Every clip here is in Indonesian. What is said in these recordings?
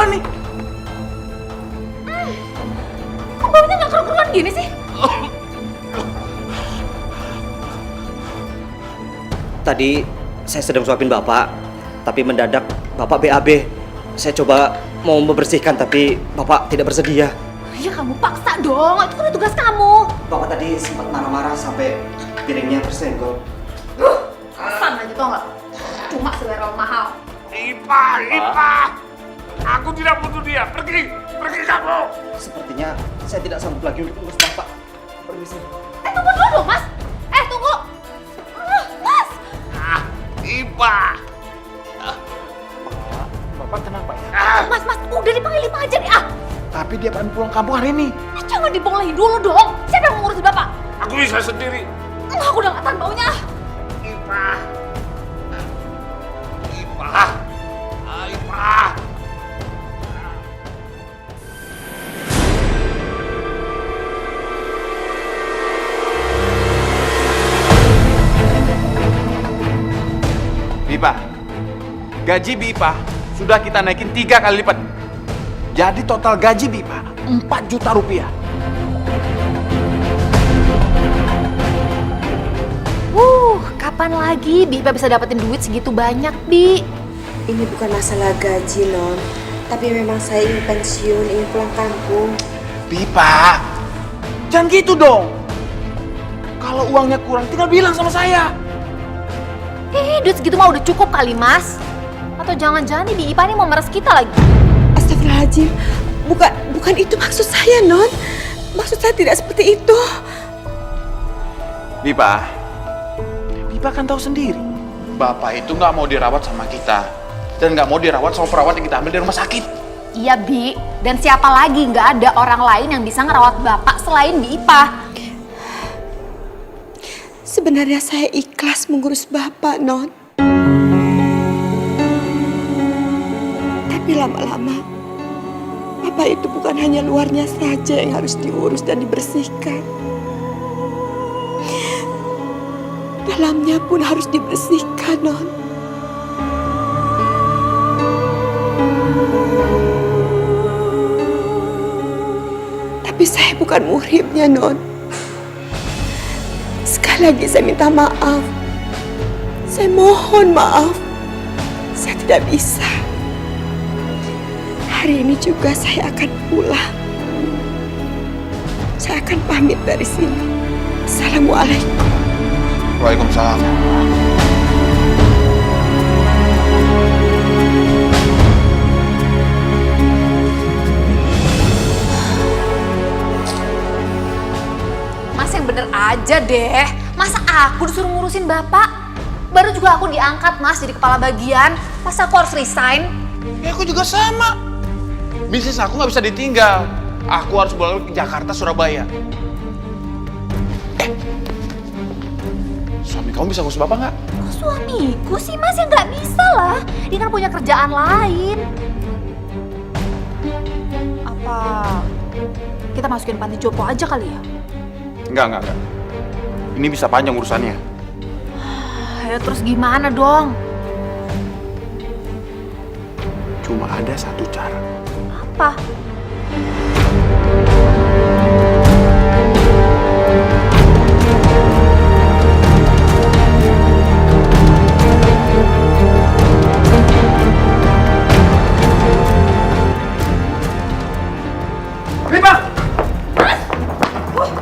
apa nih? Kok baunya nggak keruan gini sih? Tadi saya sedang suapin Bapak, tapi mendadak Bapak BAB. Saya coba mau membersihkan, tapi Bapak tidak bersedia. Ya kamu paksa dong, itu kan tugas kamu. Bapak tadi sempat marah-marah sampai piringnya tersenggol. Pesan aja tau nggak? Cuma selera mahal. Ipa! Aku tidak butuh dia. Pergi kamu. Sepertinya saya tidak sanggup lagi untuk urus Bapak. Permisi. Tunggu dulu dong, Mas. Tunggu. Mas. Ipa. Bapak tenang Pak ya. Mas, udah dipanggil Ipa aja deh. Tapi dia pengen pulang kampung hari ini. Jangan dibolehin dulu dong. Siapa yang mau ngurusin Bapak? Aku bisa sendiri. Aku udah nggak tahan baunya. Ipa. Bipa, gaji Bipa sudah kita naikin 3 kali lipat. Jadi total gaji Bipa 4 juta rupiah. Kapan lagi Bipa bisa dapetin duit segitu banyak, Bi? Ini bukan masalah gaji, Non. Tapi memang saya ingin pensiun, ingin pulang kampung. Bipa, jangan gitu dong. Kalau uangnya kurang tinggal bilang sama saya. Duit segitu mah udah cukup kali, Mas. Atau jangan-jangan nih Bi Ipa nih mau meres kita lagi? Astagfirullahaladzim. Bukan itu maksud saya, Non. Maksud saya tidak seperti itu. Bipa kan tahu sendiri. Bapak itu nggak mau dirawat sama kita. Dan nggak mau dirawat sama perawat yang kita ambil dari rumah sakit. Iya, Bi. Dan siapa lagi nggak ada orang lain yang bisa ngerawat Bapak selain Bi Ipa? Sebenarnya saya ikhlas mengurus Bapak, Non. Tapi lama-lama, Bapak itu bukan hanya luarnya saja yang harus diurus dan dibersihkan. Dalamnya pun harus dibersihkan, Non. Tapi saya bukan muhrimnya, Non. Sekali lagi saya minta maaf. Saya mohon maaf. Saya tidak bisa. Hari ini juga saya akan pulang. Saya akan pamit dari sini. Assalamualaikum. Waalaikumsalam. Mas yang bener aja deh. Masa aku disuruh ngurusin Bapak? Baru juga aku diangkat, Mas, jadi kepala bagian. Masa aku harus resign? Ya aku juga sama. Bisnis aku nggak bisa ditinggal. Aku harus bolak ke Jakarta, Surabaya. Suami kamu bisa ngurus Bapak nggak? Kok suamiku sih, Mas? Ya nggak bisa lah. Dia kan punya kerjaan lain. Apa kita masukin panti jompo aja kali ya? Enggak. Ini bisa panjang urusannya. Ya terus gimana dong? Cuma ada satu cara. Apa?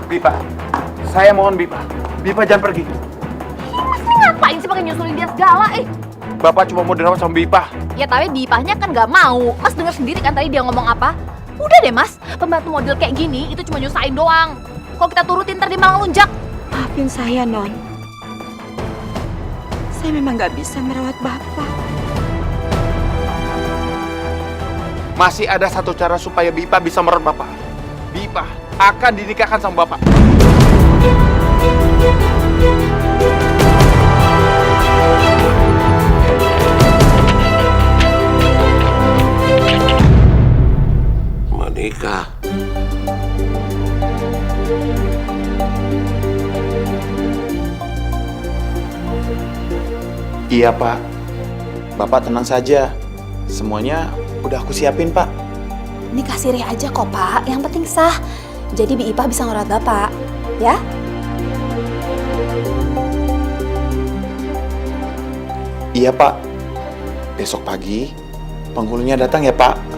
Bipa, saya mohon Bipa jangan pergi. Mas ini ngapain sih pakai nyusulin dia segala? Bapak cuma mau dirawat sama Bipa. Ya tapi Bipahnya kan nggak mau. Mas denger sendiri kan tadi dia ngomong apa? Udah deh Mas, pembantu model kayak gini itu cuma nyusahin doang. Kalau kita turutin ntar dia malah lunjak. Maafin saya, Non. Saya memang nggak bisa merawat Bapak. Masih ada satu cara supaya Bipa bisa merawat Bapak. Bipa akan dinikahkan sama Bapak. Menikah. Iya Pak, Bapak tenang saja. Semuanya Udah aku siapin, Pak. Ini kasih Reh aja kok, Pak. Yang penting sah. Jadi Bi Ipah bisa ngerawat Bapak, ya? Iya, Pak. Besok pagi penghulunya datang ya, Pak.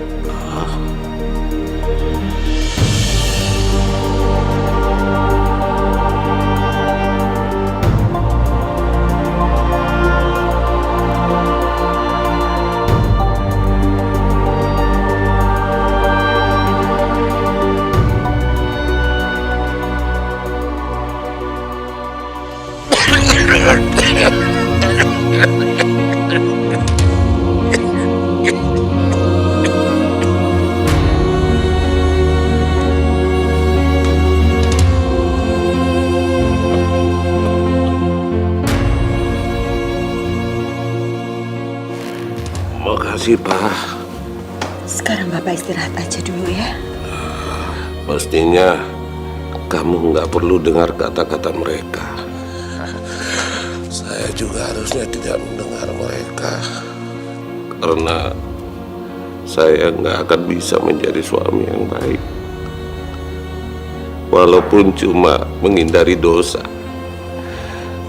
Makasih, Pak. Sekarang Bapak istirahat aja dulu ya. Mestinya kamu nggak perlu dengar kata-kata mereka. Saya juga harusnya tidak mendengar mereka. Karena saya nggak akan bisa menjadi suami yang baik. Walaupun cuma menghindari dosa.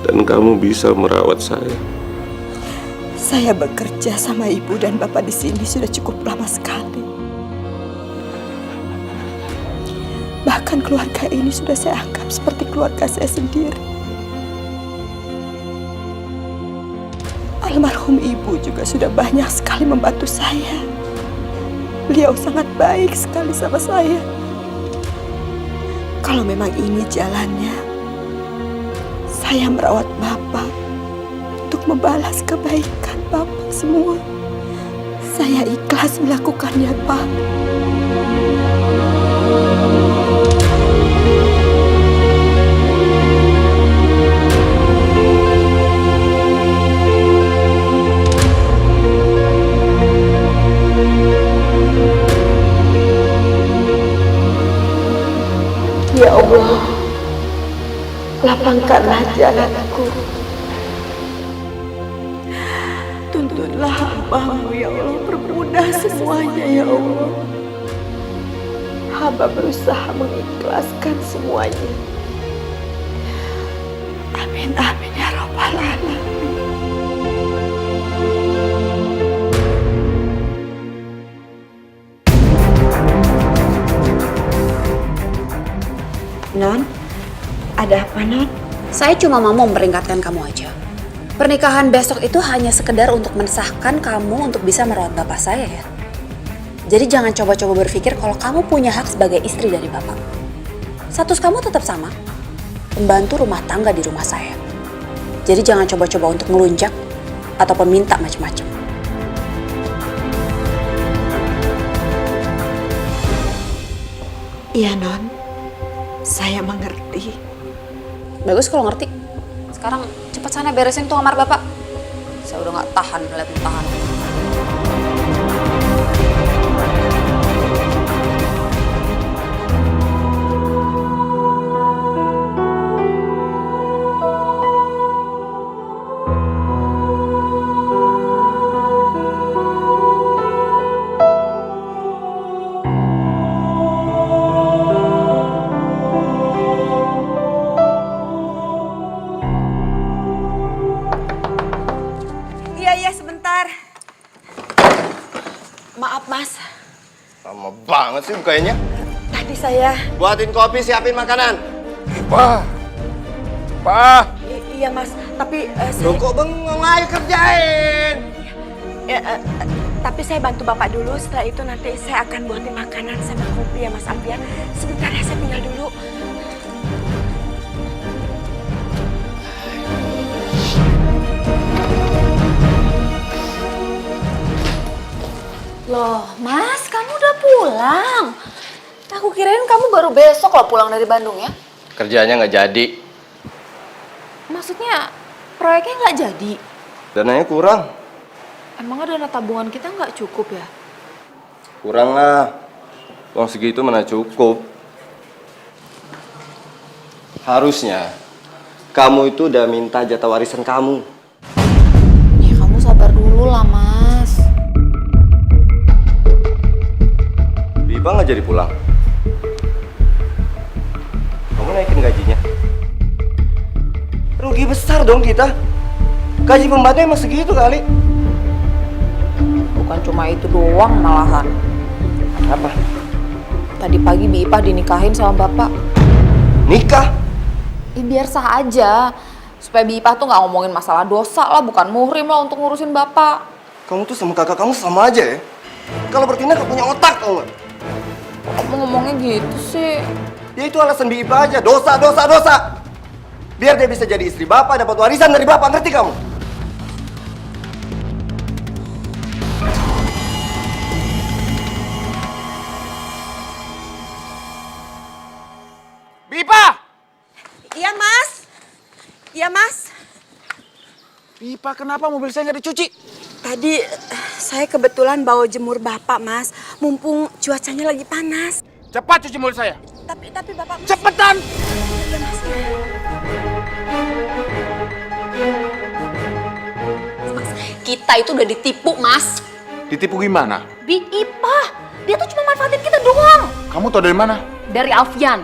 Dan kamu bisa merawat saya. Saya bekerja sama Ibu dan Bapak di sini sudah cukup lama sekali. Bahkan keluarga ini sudah saya anggap seperti keluarga saya sendiri. Almarhum Ibu juga sudah banyak sekali membantu saya. Beliau sangat baik sekali sama saya. Kalau memang ini jalannya, saya merawat Bapak untuk membalas kebaikan Bapak semua. Saya ikhlas melakukannya, Pak. Ya Allah, lapangkanlah jalanku. Tuntunlah hamba-Mu ya Allah, permudah semuanya ya Allah. Hamba berusaha mengikhlaskan semuanya. Amin, amin ya Rabbal Alamin. Non, ada apa Non? Saya cuma mau memperingatkan kamu aja. Pernikahan besok itu hanya sekedar untuk mensahkan kamu untuk bisa merawat bapak saya ya. Jadi jangan coba-coba berpikir kalau kamu punya hak sebagai istri dari bapak. Status kamu tetap sama, pembantu rumah tangga di rumah saya. Jadi jangan coba-coba untuk ngelunjak ataupun minta macam-macam. Iya Non, saya mengerti. Bagus kalau ngerti. Sekarang cepat sana beresin tuh kamar bapak. Saya udah gak tahan ngeliat tahan. Iya, sebentar. Maaf, Mas. Lama banget sih bukanya. Tadi saya... Buatin kopi, siapin makanan. Pak. Pak. Iya, Mas. Tapi Loh kok bengong, ayo kerjain. tapi saya bantu Bapak dulu. Setelah itu nanti saya akan buatin makanan sama kopi ya, Mas Alfian. Sebentar ya, saya tinggal dulu. Loh, Mas, kamu udah pulang? Aku kirain kamu baru besok loh pulang dari Bandung ya? Kerjanya nggak jadi. Maksudnya proyeknya nggak jadi? Dananya kurang. Emang dana tabungan kita nggak cukup ya? Kurang lah. Uang segitu mana cukup. Harusnya kamu itu udah minta jatah warisan kamu. Ya kamu sabar dulu lah, Mas. jadi pulang. Kamu naikin gajinya. Rugi besar dong kita. Gaji pembantu emang segitu kali. Bukan cuma itu doang malahan. Apa? Tadi pagi Bi Ipah dinikahin sama bapak. Nikah? Biar sah aja. Supaya Bi Ipah tuh nggak ngomongin masalah dosa lah, bukan muhrim lah untuk ngurusin bapak. Kamu tuh sama kakak kamu sama aja ya. Kalau bertindak gak punya otak, tau gak? Kamu ngomongnya gitu sih. Ya itu alasan Bi Ipah aja. Dosa, dosa, dosa. Biar dia bisa jadi istri bapak, dapat warisan dari bapak. Ngerti kamu? Bipa! Iya, Mas. Iya, Mas. Bipa, kenapa mobil saya nggak dicuci? Tadi saya kebetulan bawa jemur Bapak, Mas. Mumpung cuacanya lagi panas. Cepat cuci mobil saya. Tapi Bapak... Cepetan! Iya, Mas. Mas, kita itu udah ditipu, Mas. Ditipu gimana? Bi Ipah, dia tuh cuma manfaatin kita doang. Kamu tahu dari mana? Dari Alfian.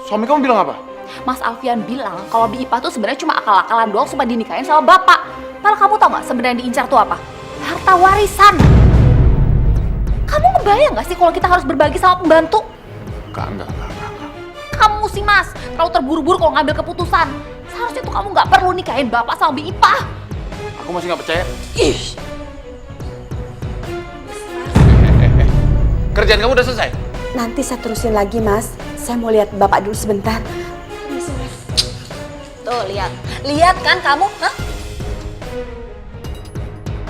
Suami kamu bilang apa? Mas Alfian bilang kalau Bi Ipah tuh sebenarnya cuma akal-akalan doang supaya dinikahin sama bapak. Padahal kamu tau gak sebenarnya diincar tuh apa? Harta warisan. Kamu ngebayang gak sih kalau kita harus berbagi sama pembantu? Enggak. Kamu sih Mas, terlalu terburu-buru kalau ngambil keputusan. Seharusnya tuh kamu gak perlu nikahin bapak sama Bi Ipah. Aku masih nggak percaya. Ih, Kerjaan kamu udah selesai? Nanti saya terusin lagi, Mas. Saya mau lihat Bapak dulu sebentar. tuh lihat. Lihat kan kamu, hah?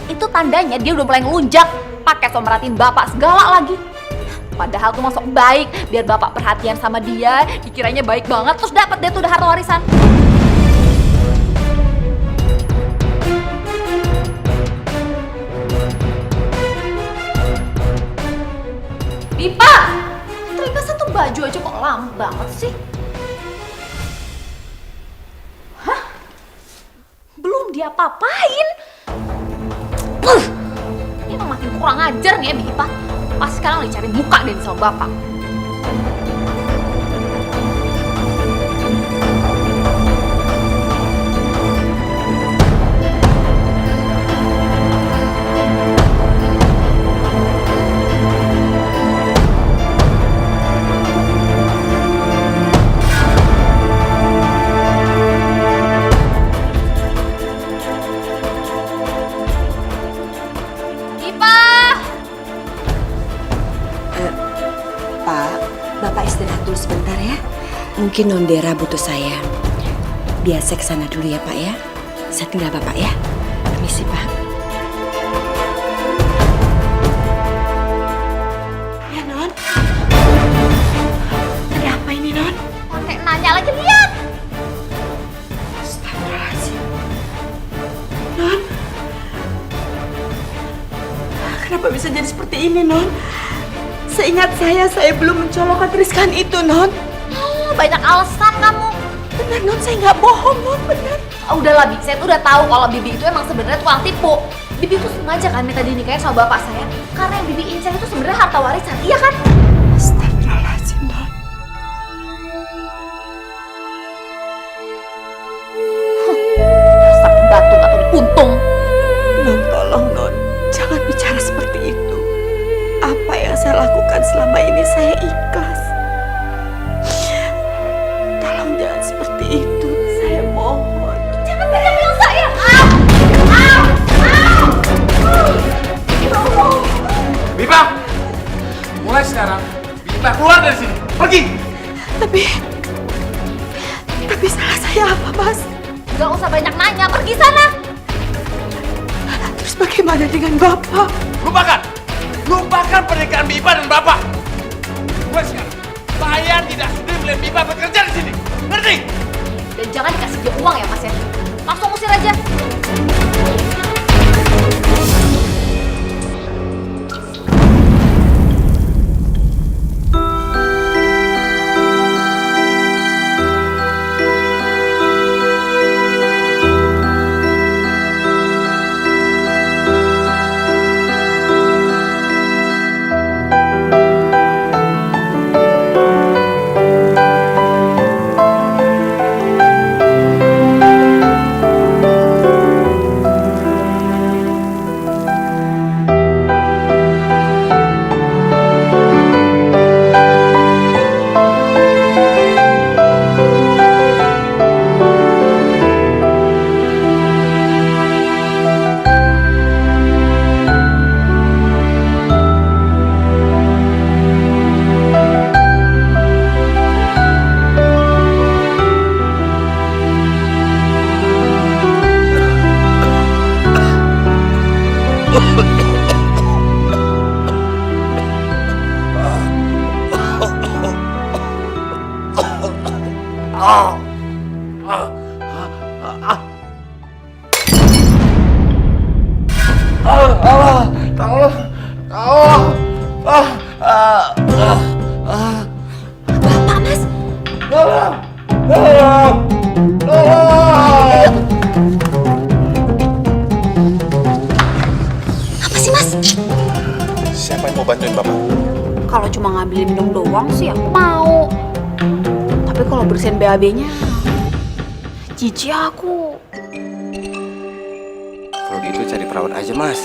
Itu tandanya dia udah mulai ngelunjak, pakai so merhatiin bapak segala lagi. Padahal tuh masuk baik, biar bapak perhatian sama dia, dikiranya baik banget, terus dapat dia tuh udah harta warisan. Bipa, terima satu baju aja kok lama banget sih. Hah? Belum dia papain. Ini emang makin kurang ajar nih ya Bipa. Pas sekarang lagi cari muka deh sama bapak. Pak, Bapak istirahat dulu sebentar ya. Mungkin Nondera butuh saya. Biar saya kesana dulu ya Pak ya. Saya tinggal Bapak ya. Permisi Pak. Ya Non. Ada apa ini Non? Pakai nanya lagi, lihat. Astagfirullahaladzim. Non. Kenapa bisa jadi seperti ini Non? Seingat saya belum mencolokkan tuliskan itu, Non. Oh, banyak alasan kamu. Benar, Non. Saya nggak bohong, Non. Benar. Udahlah, Bi. Saya tuh udah tahu kalau Bibi itu emang sebenarnya tukang tipu. Bibi tuh sengaja kan minta dinikahin sama bapak saya. Karena yang Bibi incar itu sebenarnya harta warisan. Iya kan? Astagfirullahaladzim, Non. Dasar batu gak tahu diuntung. Non, tolong, Non. Jangan bicara seperti itu. Apa yang saya lakukan selama ini saya ikhlas. Tolong jangan seperti itu. Saya mohon. Jangan pegang saya. Bipa! Mulai sekarang, Bipa keluar dari sini. Pergi! Tapi salah saya apa, Mas? Gak usah banyak nanya, pergi sana. Terus bagaimana dengan Bapak? Lupakan pernikahan Bipa dan Bapak. Mulai sekarang, saya tidak sudi melihat Bipa bekerja di sini. Ngerti? Dan jangan dikasih dia uang ya, Mas ya. Langsung usir aja. Siapa yang mau bantuin Bapak? Kalau cuma ngambilin minum doang sih aku mau. Tapi kalau bersihin BAB-nya, jijik aku. Kalau gitu cari perawat aja, Mas.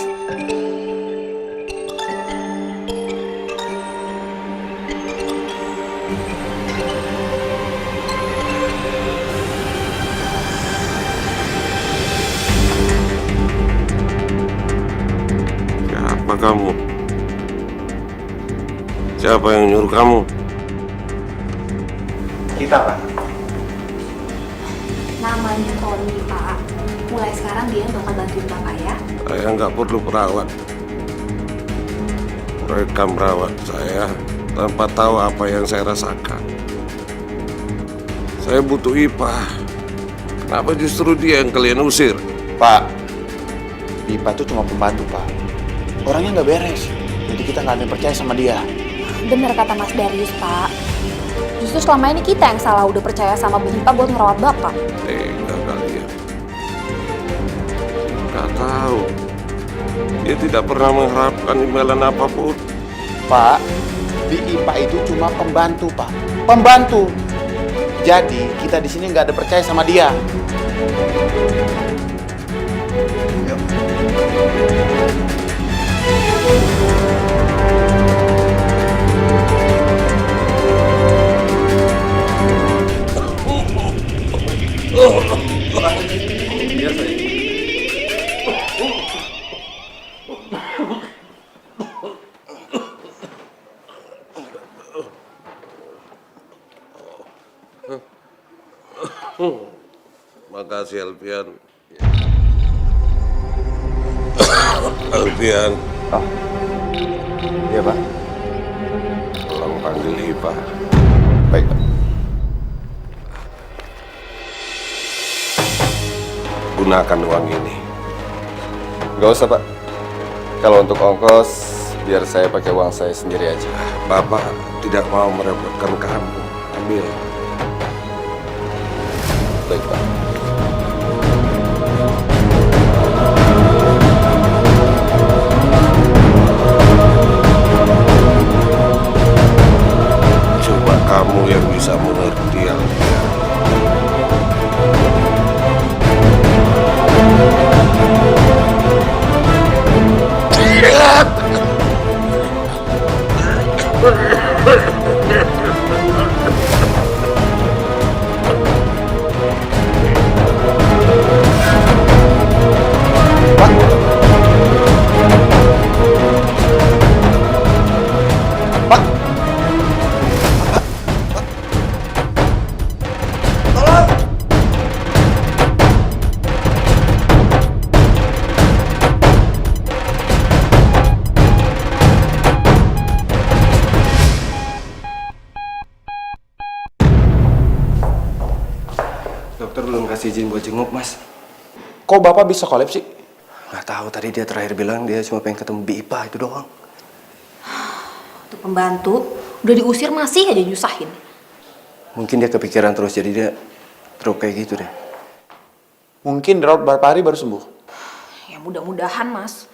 Siapa kamu? Siapa yang nyuruh kamu? Kita, Pak. Namanya Tony, Pak. Mulai sekarang dia bakal bantuin Bapak ya. Saya nggak perlu perawat. Mereka merawat saya tanpa tahu apa yang saya rasakan. Saya butuh Ipah. Kenapa justru dia yang kalian usir? Pak, Bipa itu cuma pembantu, Pak. Orangnya nggak beres. Jadi kita nggak ada yang percaya sama dia. Bener kata Mas Darius, Pak. Justru selama ini kita yang salah udah percaya sama Bapak buat ngerawat Bapak. Tega kalian. Nggak tahu. Dia tidak pernah mengharapkan imbalan apapun. Pak, di IPA itu cuma pembantu, Pak. Pembantu. Jadi kita di sini nggak ada percaya sama dia. Makasih Alfian. Alfian, Iya, Pak. tolong panggil Ipah. Baik, Pak. Gunakan uang ini. Nggak usah, Pak. Kalau untuk ongkos, biar saya pakai uang saya sendiri aja. Bapak tidak mau merepotkan kamu. Ambil. Baik, Pak. Coba kamu yang bisa mengerti Alfian. Dokter belum kasih izin buat jenguk, Mas. Kok Bapak bisa kolaps sih? Nggak tahu, tadi dia terakhir bilang dia cuma pengen ketemu Bipa itu doang. Untuk pembantu, udah diusir masih aja nyusahin. Mungkin dia kepikiran terus, jadi dia drop kayak gitu deh. Mungkin dirawat beberapa hari baru sembuh. Ya mudah-mudahan, Mas.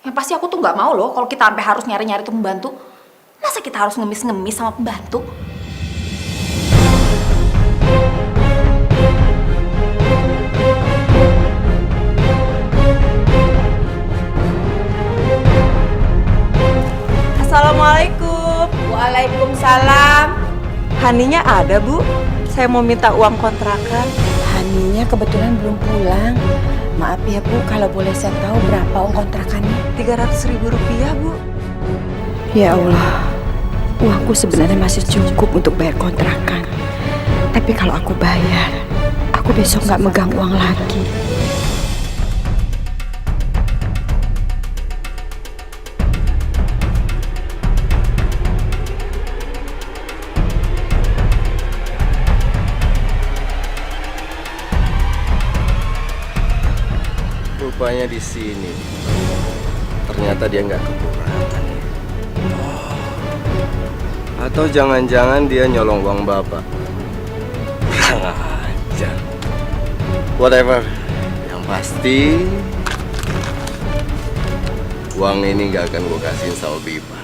Yang pasti aku tuh nggak mau loh kalau kita sampai harus nyari-nyari tuh pembantu. Masa kita harus ngemis-ngemis sama pembantu? Assalamualaikum. Waalaikumsalam. Haninya ada, Bu. Saya mau minta uang kontrakan. Haninya kebetulan belum pulang. Maaf ya, Bu, kalau boleh saya tahu berapa uang kontrakannya? 300.000 rupiah, Bu. Ya Allah, uangku sebenarnya masih cukup untuk bayar kontrakan. Tapi kalau aku bayar, aku besok nggak megang uang lagi. Rupanya di sini. Ternyata dia nggak kekurangan. Atau jangan-jangan dia nyolong uang Bapak. Kurang ajar. Whatever. Yang pasti Uang ini gak akan gue kasihin sama Bipa.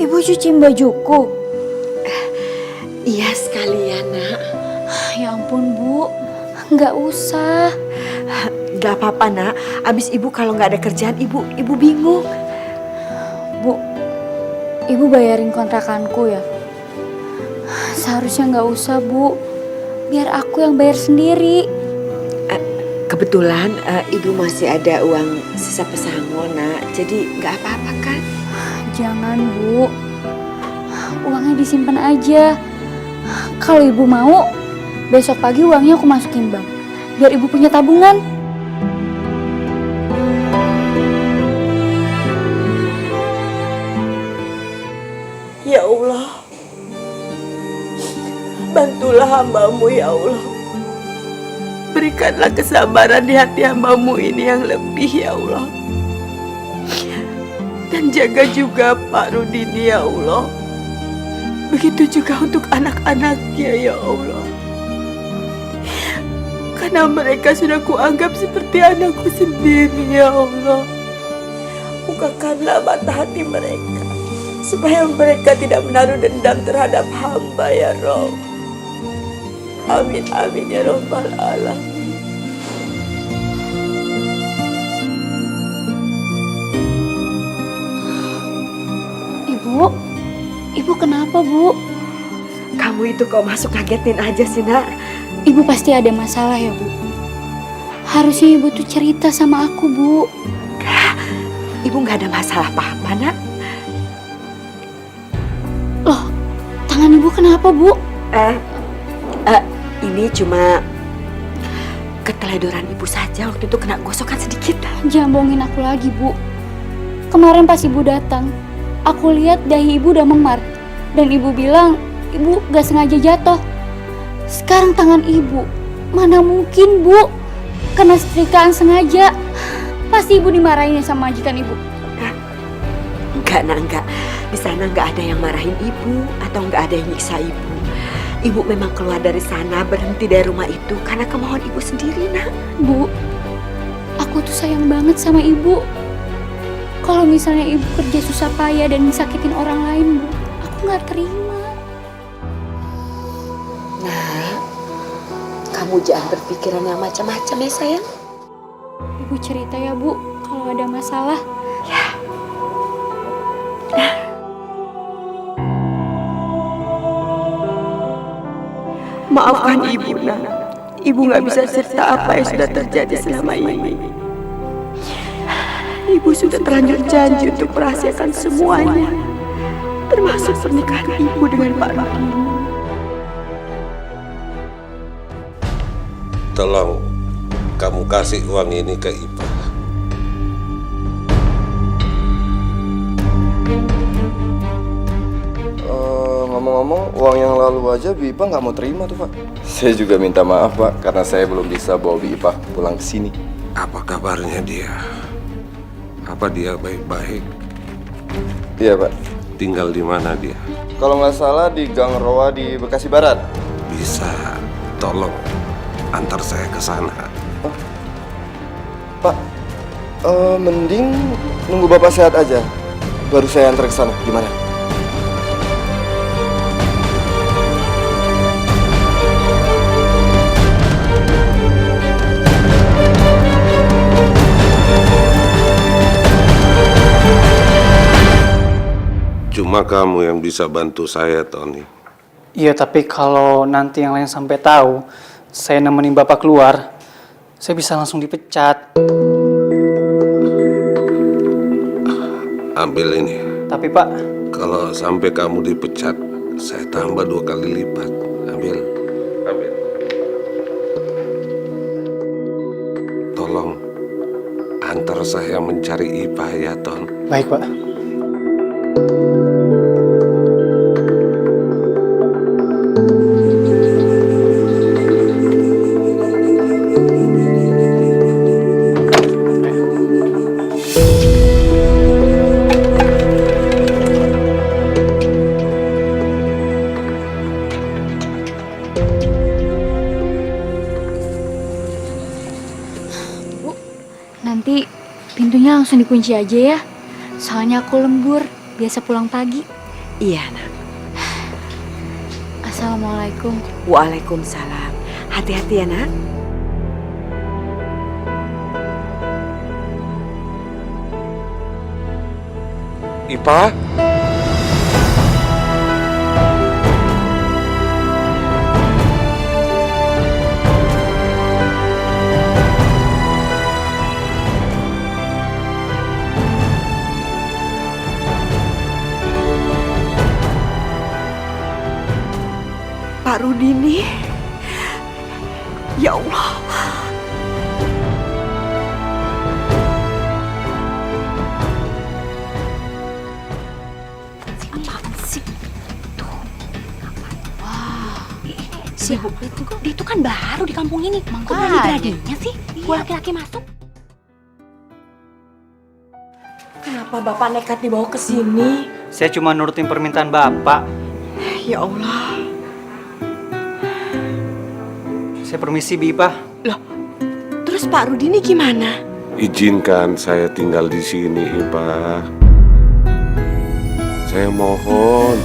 Ibu cuciin bajuku. Iya sekalian, Nak. Ya ampun, Bu. Nggak usah. Gak apa-apa, Nak. Abis ibu kalau nggak ada kerjaan, ibu bingung. Bu, ibu bayarin kontrakanku ya? Seharusnya nggak usah, Bu. Biar aku yang bayar sendiri. Kebetulan ibu masih ada uang sisa pesangon, Nak. Jadi nggak apa-apa kan? Jangan, Bu. Uangnya disimpan aja. Kalau ibu mau, besok pagi uangnya aku masukin bank. Biar ibu punya tabungan. Ya Allah, bantulah hamba-Mu ya Allah. Berikanlah kesabaran di hati hamba-Mu ini yang lebih ya Allah. Dan jaga juga Pak Rudini ya Allah. Begitu juga untuk anak-anaknya ya Allah. Karena mereka sudah kuanggap seperti anakku sendiri ya Allah. Bukakanlah mata hati mereka, supaya mereka tidak menaruh dendam terhadap hamba ya Rabb. Amin amin ya Rabbal alamin. Ibu kenapa, Bu? Kamu itu kok masuk ngagetin aja sih, Nak? Ibu pasti ada masalah ya, Bu? Harusnya ibu tuh cerita sama aku, Bu. Ibu nggak ada masalah apa-apa, Nak. Loh, tangan ibu kenapa, Bu? Ini cuma keteledoran ibu saja, waktu itu kena gosokan sedikit. Jangan bohongin aku lagi, Bu. Kemarin pas ibu datang, aku lihat dahi ibu udah memar. Dan ibu bilang, ibu gak sengaja jatuh. Sekarang tangan ibu, mana mungkin, Bu? Kena setrikaan sengaja. Pasti ibu dimarahin sama majikan ibu. Enggak, Nak, enggak. Di sana enggak ada yang marahin ibu atau enggak ada yang nyiksa ibu. Ibu memang keluar dari sana, berhenti dari rumah itu karena kemauan ibu sendiri, Nak. Bu, aku tuh sayang banget sama ibu. Kalau misalnya ibu kerja susah payah dan sakitin orang lain, Bu, aku nggak terima. Nah, kamu jangan berpikiran yang macam-macam ya, sayang. Ibu cerita ya, Bu, kalau ada masalah. Ya. Maafkan ibu, Nak. Ibu nggak bisa cerita apa yang sudah terjadi selama ini. Ibu sudah terlanjur janji untuk merahasiakan semuanya, termasuk pernikahan ibu dengan Pak Rudini. Tolong kamu kasih uang ini ke Ipa. Ngomong-ngomong, uang yang lalu aja Bipa nggak mau terima tuh, Pak. Saya juga minta maaf, Pak, karena saya belum bisa bawa Bipa pulang ke sini. Apa kabarnya dia? Apa dia baik-baik? Iya, Pak. Tinggal di mana dia? Kalau nggak salah di Gang Roa di Bekasi Barat. Bisa tolong antar saya ke sana. Pak, mending nunggu Bapak sehat aja, baru saya antar ke sana. Gimana? Cuma kamu yang bisa bantu saya, Tony. Iya, tapi kalau nanti yang lain sampai tahu saya nemenin Bapak keluar, saya bisa langsung dipecat. Ambil ini. Tapi Pak, Kalau sampai kamu dipecat, saya tambah 2 kali lipat. Ambil. Ambil. Tolong antar saya mencari Ipa ya, Ton. baik Pak. pintunya langsung dikunci aja ya. Soalnya aku lembur, biasa pulang pagi. Iya, nak. Assalamualaikum. Waalaikumsalam. Hati-hati ya, nak. Ipa? Pak Rudini. Ya Allah. Dia itu kan baru di kampung ini. Kok berani-beraninya sih laki-laki masuk? Kenapa Bapak nekat dibawa ke sini? Saya cuma nurutin permintaan Bapak. Ya Allah. Saya permisi, Bipa. Loh, terus Pak Rudini gimana? Izinkan saya tinggal di sini, Ipa. Saya mohon.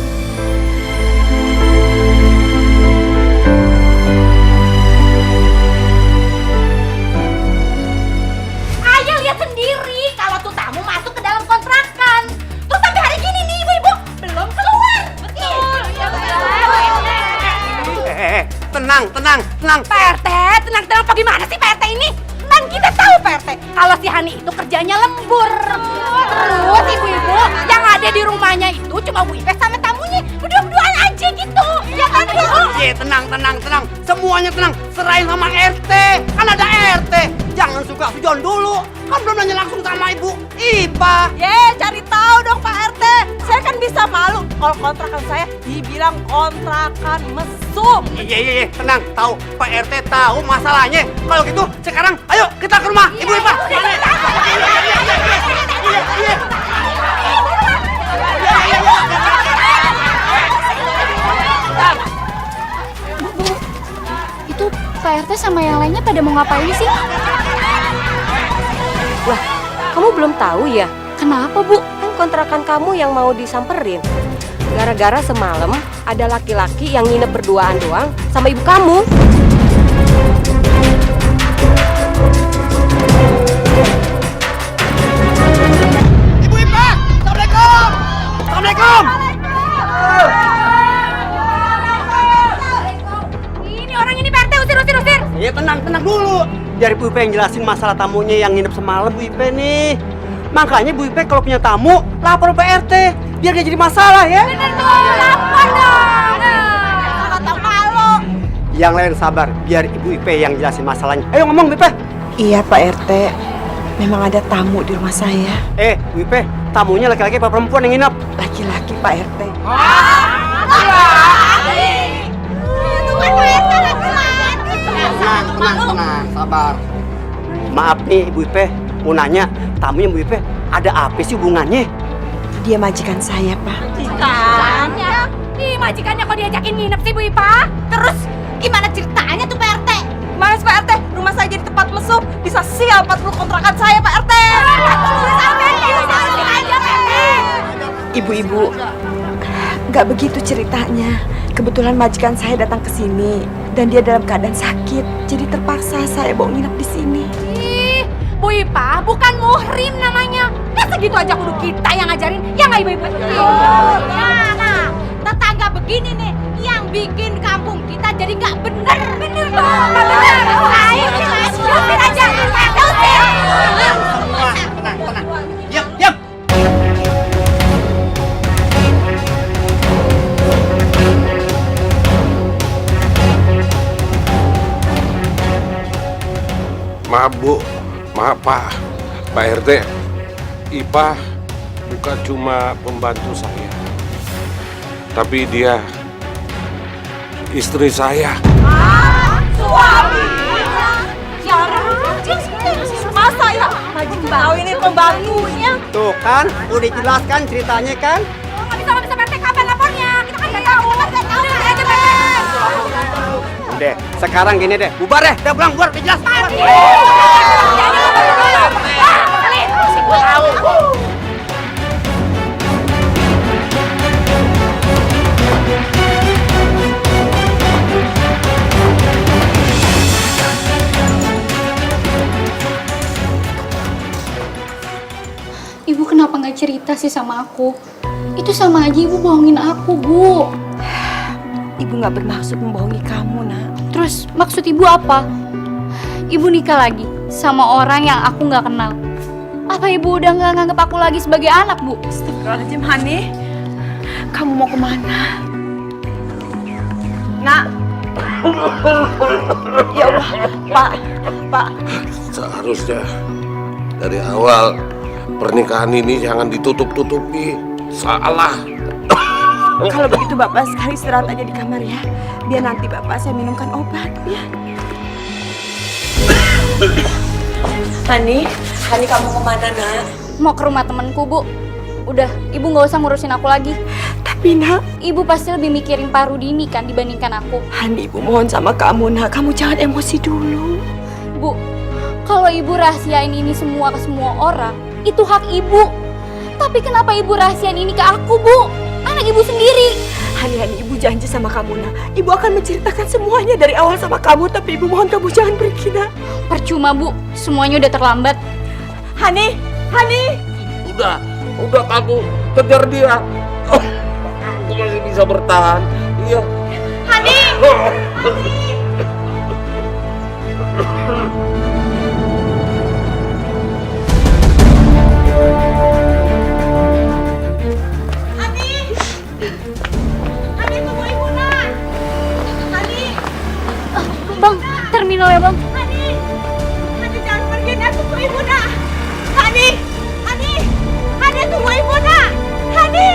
Ayah lihat sendiri kalau tuh tamu masuk ke dalam kontrakan. Terus sampai hari gini nih ibu-ibu belum keluar. Betul. Tenang. Pak RT, tenang apa gimana sih Pak RT ini? Kan kita tahu Pak RT kalau si Hani itu kerjanya lembur. Terus ibu-ibu yang ada di rumahnya itu cuma Bu Ipes sama tamunya berdua-duaan aja gitu. Ya kan Bu? Iya, tenang. Semuanya tenang. Serahin sama RT. Kan ada RT. Jangan suka sujon dulu. Kan belum nanya langsung sama Ibu Ipa. Cari tahu dong Pak RT. Saya kan bisa malu kalau kontrakan saya dibilang kontrakan mesum. Iya, tenang. Tahu Pak RT tahu masalahnya. Kalau gitu sekarang ayo kita ke rumah Ibu Ipa. Itu Pak RT sama yang lainnya pada mau ngapain sih? Wah, kamu belum tahu ya? Kenapa, Bu? Kan kontrakan kamu yang mau disamperin. Gara-gara semalam ada laki-laki yang nginep berduaan doang sama ibu kamu. Ibu Ipa, Assalamualaikum. Assalamualaikum. Ini orang ini Pak RT usir. Iya, tenang dulu. Biar Bu Ipe yang jelasin masalah tamunya yang nginep semalam Bu Ipe nih. Makanya Bu Ipe kalau punya tamu lapor Pak RT biar gak jadi masalah ya. Bener tuh, lapor dong. Kata malu. Yang lain sabar biar Ibu Ipe yang jelasin masalahnya. Ayo ngomong Bu Ipe. Iya Pak RT. Memang ada tamu di rumah saya. Bu Ipe, tamunya laki-laki apa perempuan yang nginep? Laki-laki Pak RT. Tenang, sabar. Maaf nih Ibu Ipe, mau nanya, tamunya Bu Ipe ada apa sih hubungannya? Dia majikan saya, Pak. Majikannya? Ih, majikannya kok diajakin nginep sih Bu Ipa? Terus gimana ceritanya tuh Pak RT? Mas Pak RT, rumah saya jadi tempat mesum. Bisa sial 40 kontrakan saya Pak RT. Ibu-ibu, nggak begitu ceritanya. Kebetulan majikan saya datang ke sini dan dia dalam keadaan sakit, jadi terpaksa saya bawa nginep di sini. Ih, Bu Ipa bukan muhrim namanya. Masa gitu aja kudu kita yang ngajarin? Ya nggak ibu-ibu? Nah, tetangga begini nih yang bikin kampung kita jadi nggak bener. Bener dong, nggak bener. Ayo kita usir aja. Usir. Tenang. Diam. Maaf Bu, maaf Pak RT. Ipa bukan cuma pembantu saya, tapi dia istri saya. Suami. Masa ya majikan tahu ini pembantunya? Tuh kan, udah dijelaskan ceritanya kan? Nggak bisa Pak RT, kapan lapornya? Kita kan nggak tahu. Usir aja Pak RT. Udah, sekarang gini deh, bubar deh, udah pulang, bubar, udah jelas. Jangan Ibu kenapa nggak cerita sih sama aku? Itu sama aja ibu bohongin aku, Bu. Ibu nggak bermaksud membohongi kamu, nak. Terus maksud ibu apa? Ibu nikah lagi sama orang yang aku nggak kenal. Apa ibu udah nggak nganggap aku lagi sebagai anak, Bu? Astagfirullahaladzim, Hani. Kamu mau kemana? Nak. Ya Allah, Pak. Seharusnya dari awal pernikahan ini jangan ditutup-tutupi. Salah. Kalau begitu Bapak sekarang istirahat aja di kamar ya. Biar nanti Bapak saya minumkan obat ya. Hani kamu kemana, nak? Mau ke rumah temanku, Bu. Udah, ibu nggak usah ngurusin aku lagi. Tapi nak, Ibu pasti lebih mikirin Pak Rudini kan dibandingkan aku. Hani, ibu mohon sama kamu, nak. Kamu jangan emosi dulu. Bu, kalau ibu rahasiain ini semua ke semua orang, itu hak ibu. Tapi kenapa ibu rahasiain ini ke aku, Bu? Anak ibu sendiri. Hani, ibu janji sama kamu, nak. Ibu akan menceritakan semuanya dari awal sama kamu. Tapi ibu mohon kamu jangan pergi, nak. Percuma, Bu. Semuanya udah terlambat. Hani. Udah kamu kejar dia. Aku masih bisa bertahan. Iya. Hani. Bang, terminal ya, Bang. Hani jangan pergi, nak. Tunggu ibu, nak. Hani tunggu ibu, nak. Hani.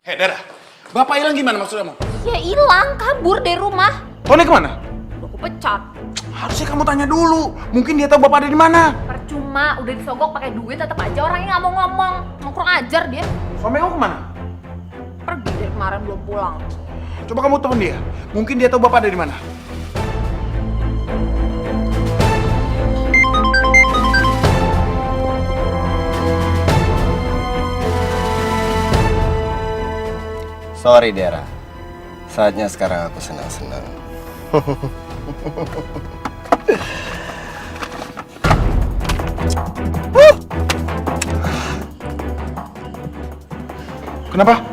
Hei, Dara. Bapak hilang gimana maksud kamu? Ya hilang, kabur dari rumah. Tony kemana? Aku pecat. Harusnya kamu tanya dulu. Mungkin dia tahu bapak ada di mana. Percuma, udah disogok pakai duit tetap aja orangnya nggak mau ngomong. Mau kurang ajar dia. Suami kamu kemana? Pergi dari kemarin belum pulang. Coba kamu telepon dia. Mungkin dia tahu bapak ada di mana. Sorry, Dera. Saatnya sekarang aku senang-senang. Kenapa?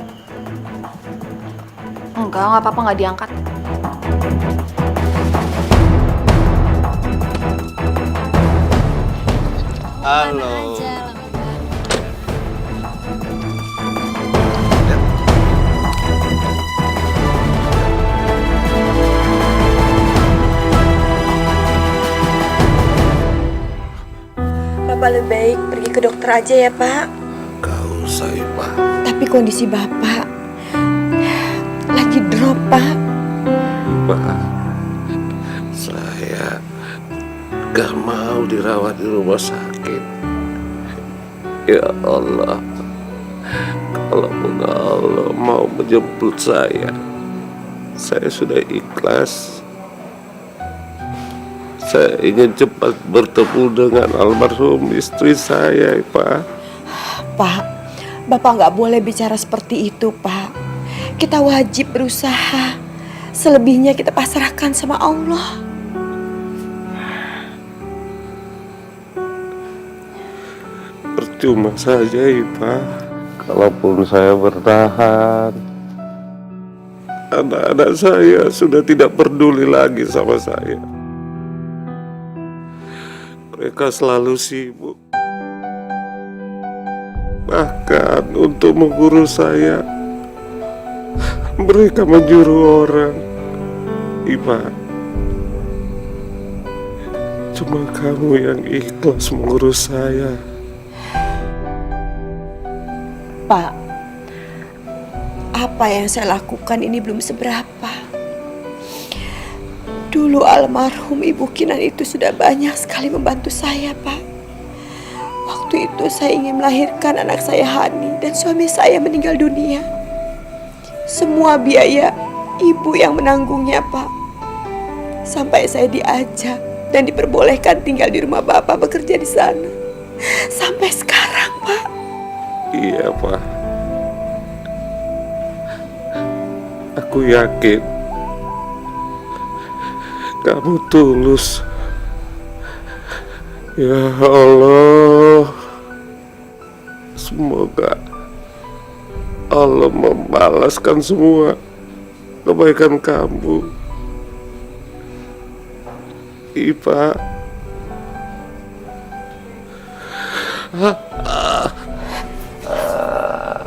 Nggak apa-apa, nggak diangkat. Halo. Bapak lebih baik pergi ke dokter aja ya, Pak. Gak usah, Pak. Tapi kondisi Bapak lagi drop, Pak. Pak, saya gak mau dirawat di rumah sakit. Ya Allah, kalaupun Allah mau menjemput saya sudah ikhlas. Saya ingin cepat bertemu dengan almarhum istri saya, Pak. Pak, Bapak nggak boleh bicara seperti itu, Pak. Kita wajib berusaha. Selebihnya kita pasrahkan sama Allah. Percuma saja, Pak. Kalaupun saya bertahan, anak-anak saya sudah tidak peduli lagi sama saya. Mereka selalu sibuk. Bahkan untuk mengurus saya, mereka menyuruh orang. Ipa, cuma kamu yang ikhlas mengurus saya. Pak, apa yang saya lakukan ini belum seberapa. Dulu almarhum Ibu Kinan itu sudah banyak sekali membantu saya, Pak. Waktu itu saya ingin melahirkan anak saya Hani dan suami saya meninggal dunia. Semua biaya Ibu yang menanggungnya, Pak. Sampai saya diajak dan diperbolehkan tinggal di rumah Bapak bekerja di sana. Sampai sekarang, Pak. Iya, Pak. Aku yakin kamu tulus. Ya Allah, semoga Allah membalaskan semua kebaikan kamu, Ipa.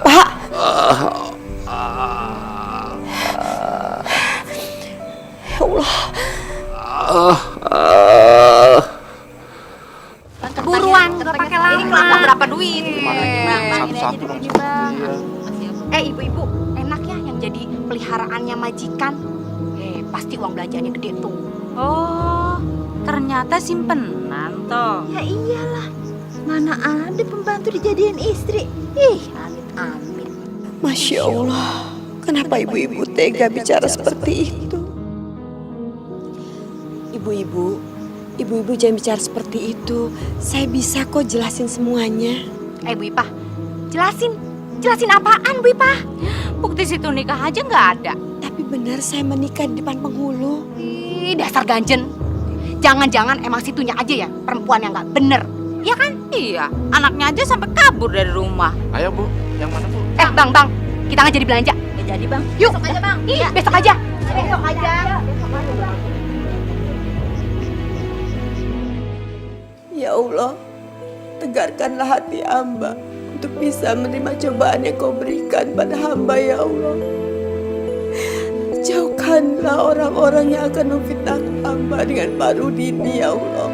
Ya Allah. Buruan, nggak pakai lama. Ini kelapa berapa duit? Satu-satu dong. Ibu-ibu, enak ya yang jadi peliharaannya majikan. Pasti uang belanjaannya gede tuh. Oh, ternyata simpenan toh. Ya iyalah, mana ada pembantu dijadiin istri. Ih, amit-amit. Masya Allah, kenapa ibu-ibu tega bicara seperti itu? Ibu-ibu jangan bicara seperti itu. Saya bisa kok jelasin semuanya. Bu Ipah, jelasin apaan Bu Ipah? Bukti situ nikah aja nggak ada. Tapi benar saya menikah di depan penghulu. Ih, dasar ganjen. Jangan-jangan emang situnya aja ya perempuan yang nggak bener. Iya kan? Iya, anaknya aja sampai kabur dari rumah. Ayo Bu, yang mana Bu? Bang, kita nggak jadi belanja. Ya jadi Bang. Yuk. Besok aja Bang. Iya, besok aja. Besok aja. Ya Allah, tegarkanlah hati hamba untuk bisa menerima cobaan yang kau berikan pada hamba ya Allah. Jauhkanlah orang-orang yang akan memfitnah hamba dengan Pak Rudini ya Allah.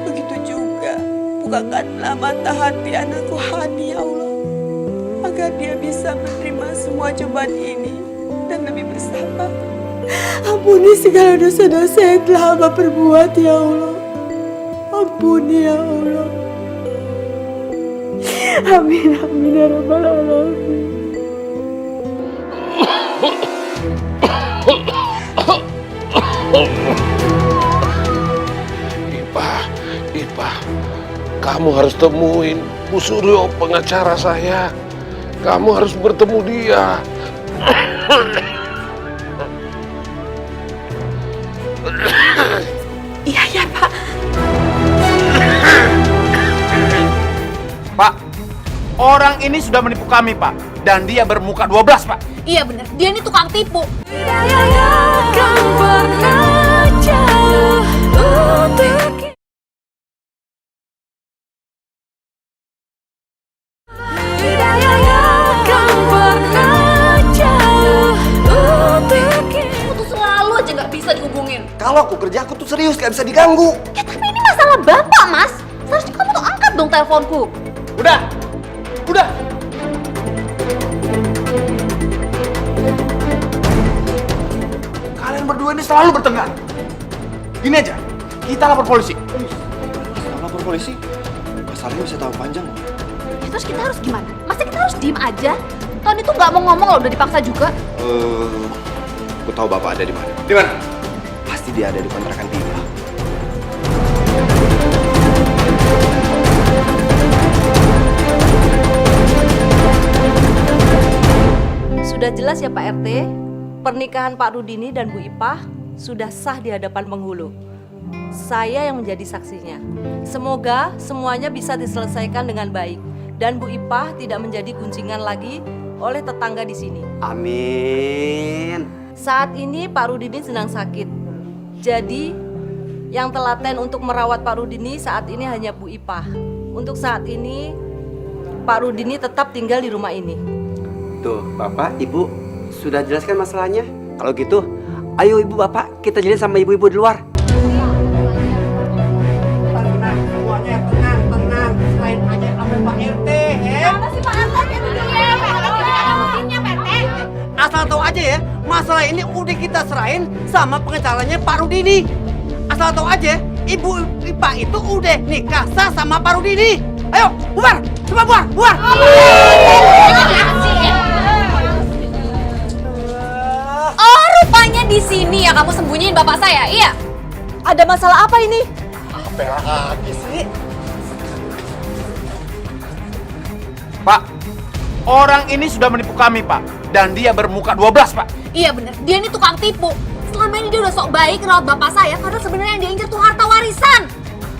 Begitu juga bukakanlah mata hati anakku Hani ya Allah, agar dia bisa menerima semua cobaan ini dan lebih bersabar. Ampuni segala dosa-dosa yang telah hamba perbuat ya Allah. Ampuni ya Allah. Amin ya rabbal alamin. Ipa, kamu harus temuin Bu Suryo, pengacara saya. Kamu harus bertemu dia. Iya Pak. Pak, orang ini sudah menipu kami Pak. Dan dia bermuka 12 Pak. Iya bener, dia ini tukang tipu. Aku tuh selalu aja nggak bisa dihubungin. Kalau aku kerja, aku tuh serius, gak bisa diganggu. Ya tapi ini masalah bapak, Mas. Seharusnya kamu tuh angkat dong teleponku. Udah. Kalian berdua ini selalu bertengkar. Gini aja, kita lapor polisi. Lapor polisi? Masalahnya bisa tahu panjang loh. Ya, terus kita harus gimana? Masa kita harus diem aja? Tony tuh nggak mau ngomong loh, udah dipaksa juga. Aku tahu bapak ada di mana. Di mana? Pasti dia ada di kontrakan Bima. Sudah jelas ya Pak RT, pernikahan Pak Rudini dan Bu Ipah sudah sah di hadapan penghulu. Saya yang menjadi saksinya. Semoga semuanya bisa diselesaikan dengan baik dan Bu Ipah tidak menjadi guncingan lagi oleh tetangga di sini. Amin. Saat ini Pak Rudini sedang sakit. Jadi yang telaten untuk merawat Pak Rudini saat ini hanya Bu Ipah. Untuk saat ini Pak Rudini tetap tinggal di rumah ini. Tuh, Bapak, Ibu sudah jelaskan masalahnya. Kalau gitu, ayo Ibu, Bapak, kita jelasin sama ibu-ibu di luar. Tenang, semuanya tenang. Selain aja sama Pak RT, Apa sih Pak RT? Asal tahu aja ya, masalah ini udah kita serahin sama pengacaranya Pak Rudini. Asal tahu aja, Ibu Ipah itu udah nikah sah sama Pak Rudini. Ayo, bubar, coba bubar. Oh, rupanya di sini ya kamu sembunyiin bapak saya, iya? Ada masalah apa ini? Apa lagi sih? Pak, orang ini sudah menipu kami, Pak. Dan dia bermuka 12, Pak. Iya bener, dia ini tukang tipu. Selama ini dia udah sok baik rawat bapak saya, karena sebenarnya yang dia incer tuh harta warisan.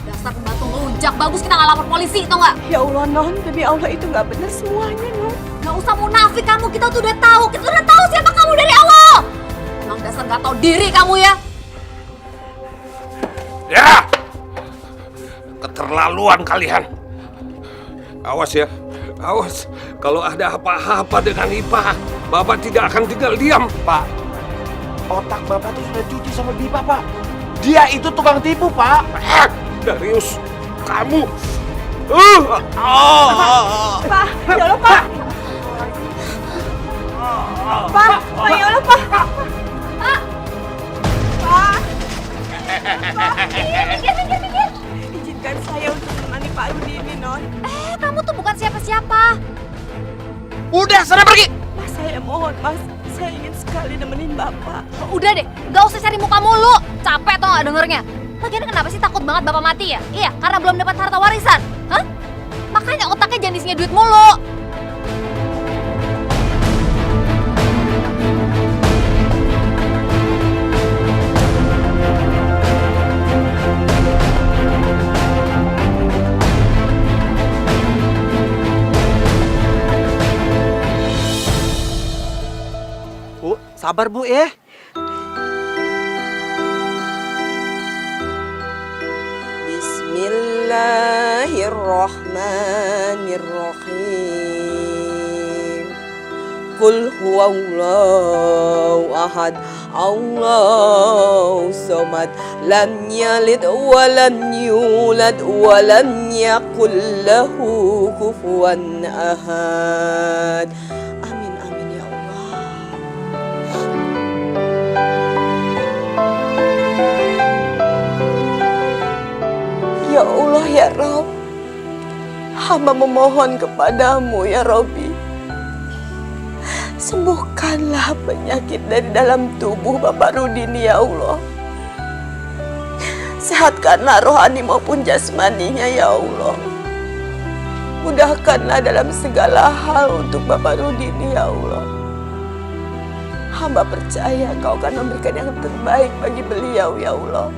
Dasar pembantu ngelunjak, bagus kita nggak lapor polisi, tau nggak? Ya Allah, Non, demi Allah itu nggak benar semuanya, Non. Gak usah munafik kamu, kita tuh udah tahu. Kita udah tahu siapa kamu dari awal. Emang dasar nggak tahu diri kamu ya. Ya! Keterlaluan kalian. Awas ya, awas. Kalau ada apa-apa dengan Ipa, Bapak tidak akan tinggal diam. Pak, otak Bapak tuh sudah cuci sama Bipa, Pak. Dia itu tukang tipu, Pak. Darius, kamu. Pak, ya Allah, Pak. Pak, ya Allah, Pak. Pak. Minggir. Izinkan saya untuk menemani Pak Rudi ini, Non. Kamu tuh bukan siapa-siapa. Udah, sana pergi. Mas, saya mohon, Mas. Saya ingin sekali nemenin Bapak. Udah deh, gak usah cari muka mulu. Capek tau gak dengernya. Lagian kenapa sih takut banget bapak mati ya? Iya, karena belum dapat harta warisan. Hah? Makanya otaknya jangan isinya duit mulu. Bu, sabar Bu ya. Bismillahirrahmanirrahim. Qul huwallahu ahad, Allahu samad, lam yalid wa lam yulad wa lam yakul lahu kufuwan ahad. Amin amin ya Allah. Ya Allah ya Rabb, hamba memohon kepadamu ya Rabbi, sembuhkanlah penyakit dari dalam tubuh Bapak Rudini ya Allah. Sehatkanlah rohani maupun jasmaninya ya Allah. Mudahkanlah dalam segala hal untuk Bapak Rudini ya Allah. Hamba percaya Kau akan memberikan yang terbaik bagi beliau ya Allah.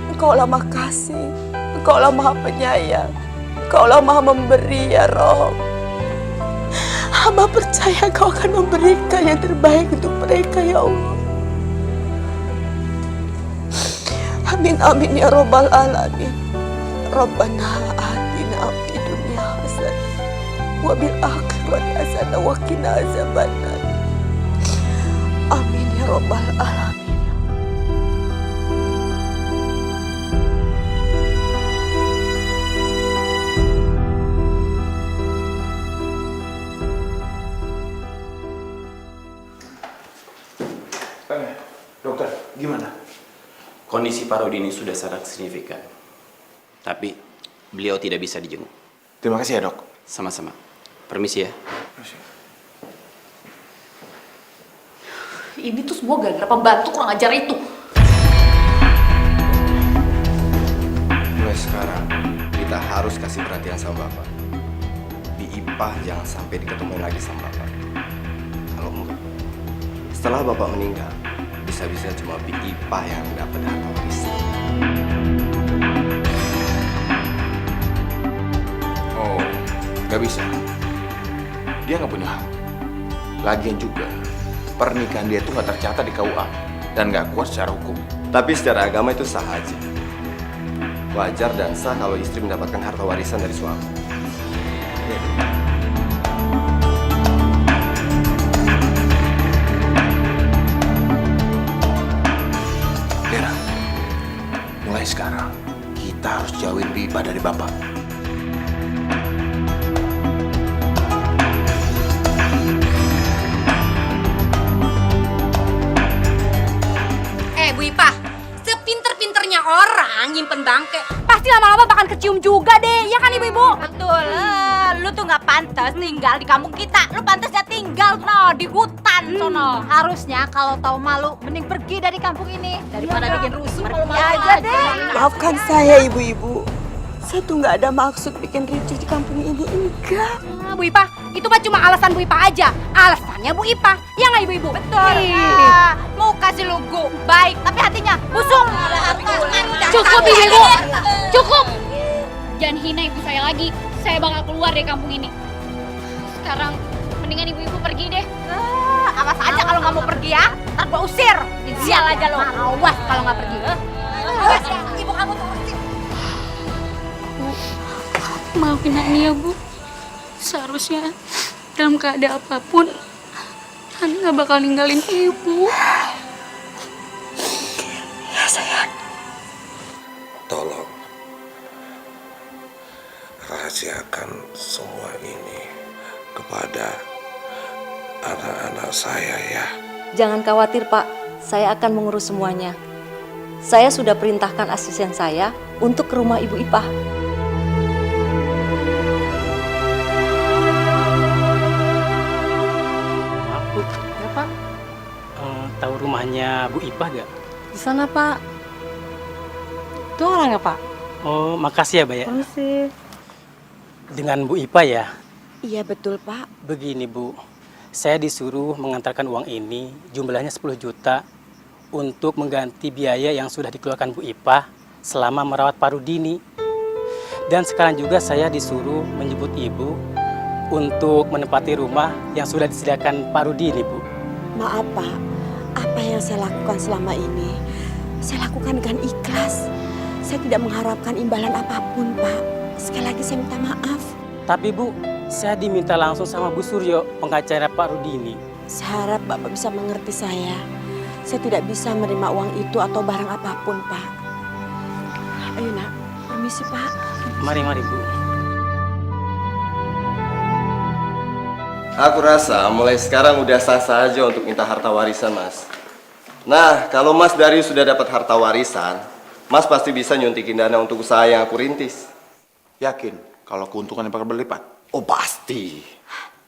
Engkaulah Maha Kasih, Engkaulah Maha Penyayang, Engkaulah Maha Memberi ya Rabb. Hamba percaya Kau akan memberikan yang terbaik untuk mereka ya Allah. Amin amin ya Rabbal Alamin. Rabbana atina fid dunya hasanah wa bil akhirati hasanah wa qina azabannar. Amin ya Rabbal Alamin. Dokter, gimana? Kondisi Pak Rudini sudah sangat signifikan. Tapi beliau tidak bisa dijenguk. Terima kasih ya, Dok. Sama-sama. Permisi ya. Ini tuh semua gara-gara pembantu kurang ajar itu. Mulai sekarang kita harus kasih perhatian sama Bapak. Bi Ipah jangan sampai diketemuin lagi sama Bapak. Kalau enggak, setelah Bapak meninggal, bisa-bisa cuma Bi Ipah yang dapat harta warisan. Oh, nggak bisa. Dia nggak punya hak. Lagian juga, pernikahan dia itu nggak tercatat di KUA dan nggak kuat secara hukum. Tapi secara agama itu sah aja. Wajar dan sah kalau istri mendapatkan harta warisan dari suami. Lera, mulai sekarang kita harus jauhin Bipa dari Bapak. Bu Ipah, sepinter-pinternya orang nyimpen bangke, pasti lama-lama bakal kecium juga deh, ya kan ibu-ibu? Betul, lu tuh tuh nggak pantas tinggal di kampung kita. Lu pantasnya tinggal di hutan sono. Harusnya kalau tahu malu mending pergi dari kampung ini daripada bikin rusuh. Pergi aja deh. Maafkan saya ibu-ibu. Saya tuh nggak ada maksud bikin ricuh di kampung ini, enggak. Bu Ipa, itu mah cuma alasan Bu Ipa aja. Alasannya Bu Ipa, ya nggak ibu-ibu? Betul. Mau kasih lugu, baik, tapi hatinya busuk. Cukup ibu, cukup. Jangan hina ibu saya lagi. Saya bakal keluar dari kampung ini. Sekarang mendingan ibu-ibu pergi deh. Awas aja kalau nggak mau pergi ya, ntar gua usir. Sial aja lo. Awas kalau nggak pergi. Awas ya, ibu kamu tuh usir. Maafin Hani ya Bu. Seharusnya dalam keadaan apapun Hani nggak bakal ninggalin ibu. Ya sayang. Tolong rahasiakan semua ini kepada anak-anak saya ya. Jangan khawatir Pak, saya akan mengurus semuanya. Saya sudah perintahkan asisten saya untuk ke rumah Ibu Ipah. Maaf Bu, Ya Pak, tahu rumahnya Bu Ipah gak? di sana Pak. Itu orangnya Pak. Oh, makasih ya Mbak ya. Permisi. Dengan Bu Ipah ya? Iya betul Pak. Begini Bu, saya disuruh mengantarkan uang ini jumlahnya 10 juta untuk mengganti biaya yang sudah dikeluarkan Bu Ipah selama merawat Pak Rudini. Dan sekarang juga saya disuruh menjemput Ibu untuk menempati rumah yang sudah disediakan Pak Rudini Bu. Maaf Pak, apa yang saya lakukan selama ini, saya lakukan dengan ikhlas. Saya tidak mengharapkan imbalan apapun Pak. Sekali lagi saya minta maaf. Tapi Bu, saya diminta langsung sama Bu Suryo, pengacara Pak Rudini. Saya harap Bapak bisa mengerti saya. Saya tidak bisa menerima uang itu atau barang apapun Pak. Ayo nak, permisi Pak. Mari Bu. Aku rasa mulai sekarang udah sah-sah aja untuk minta harta warisan, Mas. Nah, kalau Mas Darius sudah dapat harta warisan, Mas pasti bisa nyuntikin dana untuk usaha yang aku rintis. Yakin kalau keuntungannya bakal berlipat? Oh, pasti.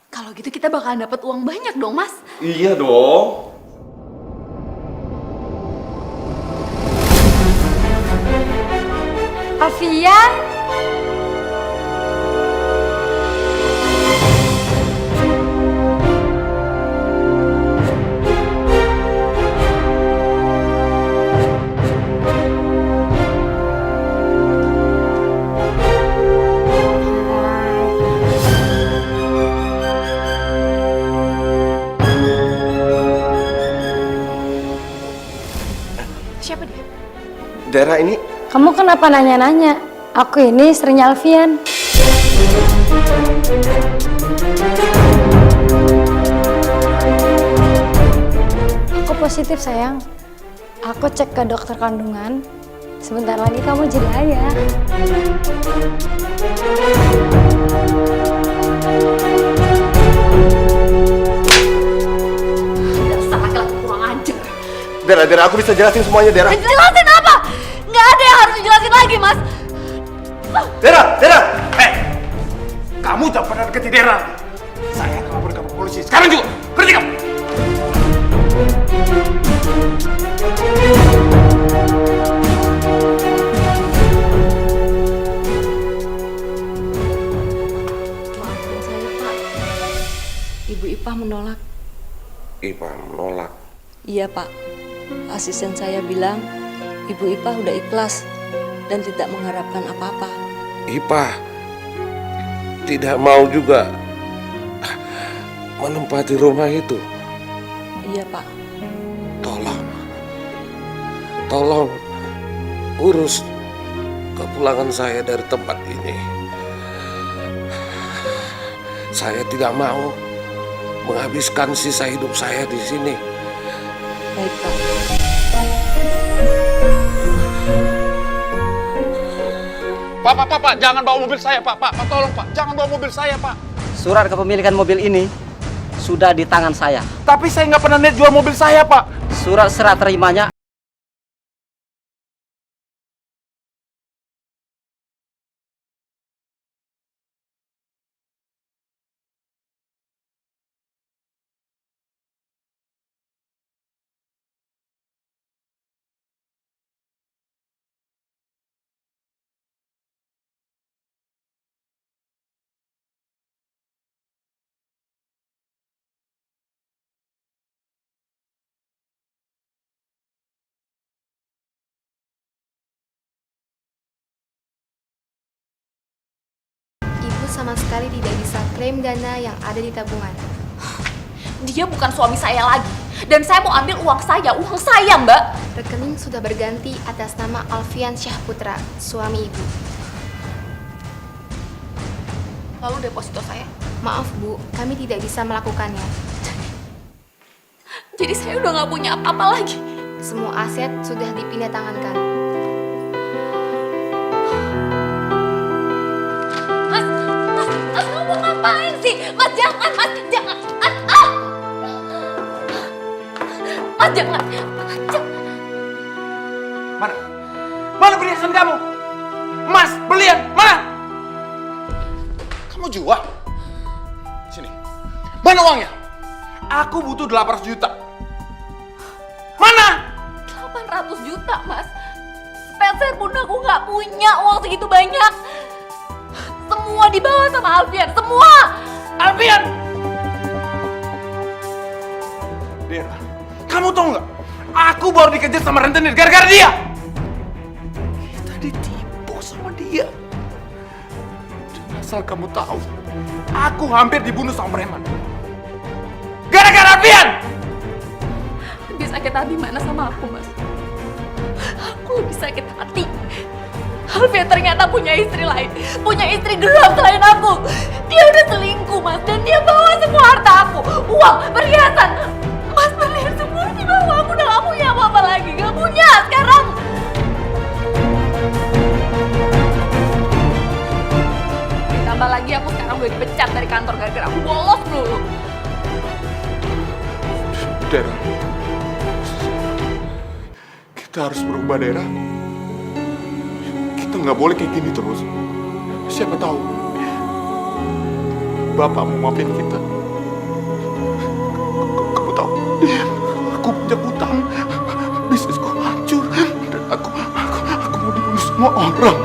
Kalau gitu kita bakalan dapat uang banyak dong Mas. Iya dong. Alfian. Siapa dia? Daerah ini Kamu kenapa nanya-nanya? Aku ini istrinya Alfian. Aku positif sayang. Aku cek ke dokter kandungan. Sebentar lagi kamu jadi ayah. dasar laki-laki kurang ajar. Dera, aku bisa jelasin semuanya, Dera. Jelasin apa? Nggak ada yang harus dijelasin lagi, Mas. Dera! Kamu jangan pernah deketi Dera. Saya akan lapor kamu ke polisi. Sekarang juga! Berhenti kamu! Maafkan saya Pak. Ibu Ipah menolak. Ipah menolak. Iya Pak, asisten saya bilang Ibu Ipah udah ikhlas dan tidak mengharapkan apa-apa. Ipah tidak mau juga menempati rumah itu. Iya Pak. Tolong urus kepulangan saya dari tempat ini. Saya tidak mau menghabiskan sisa hidup saya di sini. Baik Pak. Pak, jangan bawa mobil saya, Pak. Pak, tolong, Pak. Jangan bawa mobil saya, Pak. Surat kepemilikan mobil ini sudah di tangan saya. Tapi saya nggak pernah niat jual mobil saya, Pak. Surat serah terimanya sama sekali tidak bisa klaim dana yang ada di tabungan. Dia bukan suami saya lagi. Dan saya mau ambil uang saya, Mbak. Rekening sudah berganti atas nama Alfian Syahputra, suami ibu. Lalu deposito saya. Maaf Bu, kami tidak bisa melakukannya. Jadi saya udah nggak punya apa-apa lagi. Semua aset sudah dipindah tangankan. Mas, kamu mau ngapain sih? Mas, jangan. Mas, jangan. Mas, jangan. Mana perhiasan kamu? Mas, berlian, mana? Kamu jual? Sini. Mana uangnya? Aku butuh 800 juta. Mana? 800 juta, Mas. Sepeser pun aku nggak punya uang segitu banyak. Semua dibawa sama Alfian, semua. Alfian! Dera, kamu tahu nggak? Aku baru dikejar sama rentenir gara-gara dia. Kita ditipu sama dia. Dan asal kamu tahu, aku hampir dibunuh sama preman. Gara-gara Alfian! Lebih sakit hati mana sama aku, Mas? Aku lebih sakit hati. Alfian ternyata punya istri lain. Punya istri gelap selain aku. Dia udah selingkuh, Mas. Dan dia bawa semua harta aku. Uang, perhiasan. Mas, berlian semua dibawa. Aku udah gak punya apa-apa lagi. Gak punya sekarang. Ditambah lagi aku sekarang udah dipecat dari kantor gara-gara aku bolos dulu. Dera, kita harus berubah, Dera. Kita nggak boleh kayak gini terus. Siapa tahu Bapak mau maafin kita. Kamu tahu, aku punya utang, bisnisku hancur, dan aku mau dibunuh semua orang.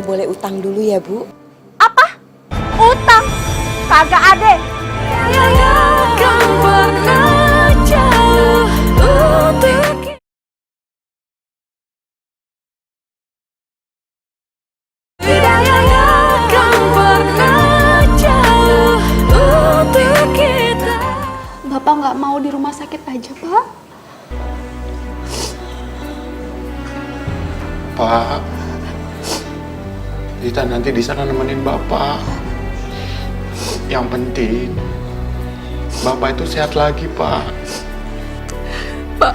Boleh utang dulu ya, Bu? Apa? Utang? Kagak ada. Bapak nggak mau di rumah sakit aja, Pak? Pak, kita nanti di sana nemenin Bapak. Yang penting, Bapak itu sehat lagi, Pak. Pak,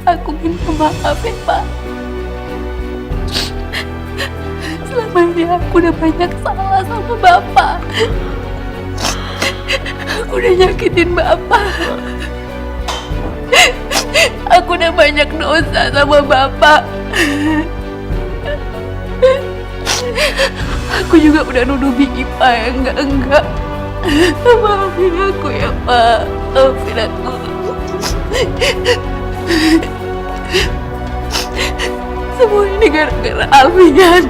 aku minta maaf ya, Pak. Selama ini aku udah banyak salah sama Bapak. Aku udah nyakitin Bapak. Aku udah banyak dosa sama Bapak. Aku juga udah nuduh Ipa yang enggak. Maafin aku ya, Pak. Maafin aku. Semua ini gara-gara Alfian.